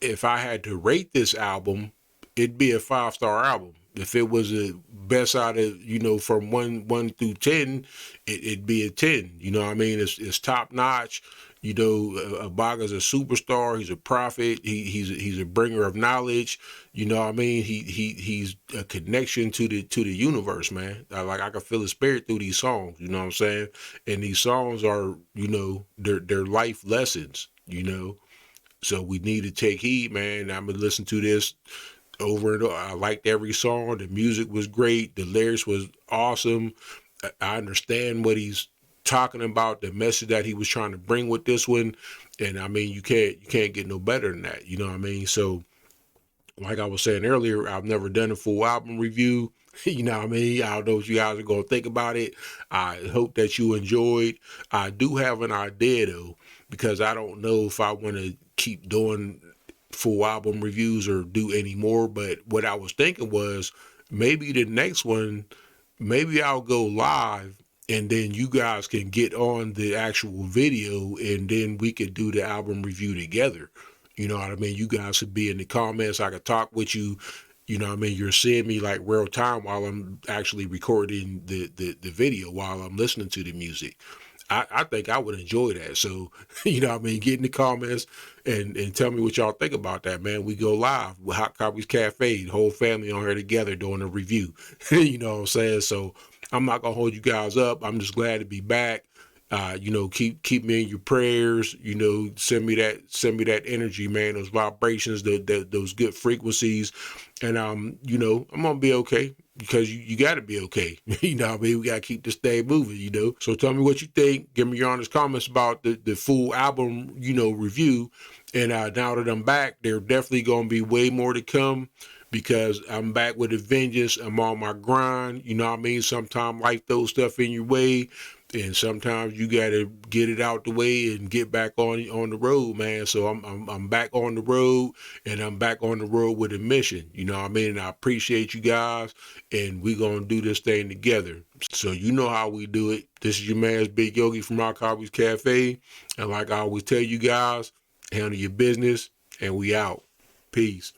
if I had to rate this album, it'd be a 5-star album. If it was a best out of, you know, from one through 10, it'd be a 10. You know what I mean? It's top notch. You know, Abaga's a superstar. He's a prophet. He's a bringer of knowledge. You know what I mean? He's a connection to the universe, man. I can feel his spirit through these songs. You know what I'm saying? And these songs are, you know, they're life lessons. You know, so we need to take heed, man. I'm gonna listen to this over and over. I liked every song. The music was great. The lyrics was awesome. I understand what he's talking about, the message that he was trying to bring with this one. And I mean, you can't get no better than that. You know what I mean? So like I was saying earlier, I've never done a full album review. You know what I mean? I don't know what you guys are going to think about it. I hope that you enjoyed. I do have an idea though, because I don't know if I want to keep doing full album reviews or do any more. But what I was thinking was maybe the next one, maybe I'll go live and then you guys can get on the actual video and then we could do the album review together. You know what I mean? You guys could be in the comments. I could talk with you. You know what I mean? You're seeing me like real time while I'm actually recording the video while I'm listening to the music. I think I would enjoy that. So, you know what I mean? Get in the comments and tell me what y'all think about that, man. We go live with Hot Copies Cafe, the whole family on here together doing a review. You know what I'm saying? So I'm not going to hold you guys up. I'm just glad to be back. You know, keep me in your prayers. You know, send me that energy, man. Those vibrations, those good frequencies, and you know, I'm gonna be okay because you got to be okay. You know what I mean? We got to keep this thing moving. You know, so tell me what you think. Give me your honest comments about the full album, you know, review. And now that I'm back, there definitely gonna be way more to come. Because I'm back with a vengeance. I'm on my grind. You know what I mean? Sometimes life throws stuff in your way. And sometimes you got to get it out the way and get back on the road, man. So I'm back on the road, and I'm back on the road with a mission. You know what I mean? And I appreciate you guys, and we're going to do this thing together. So you know how we do it. This is your man's Big Yogi from Hot Copies Cafe. And like I always tell you guys, handle your business, and we out. Peace.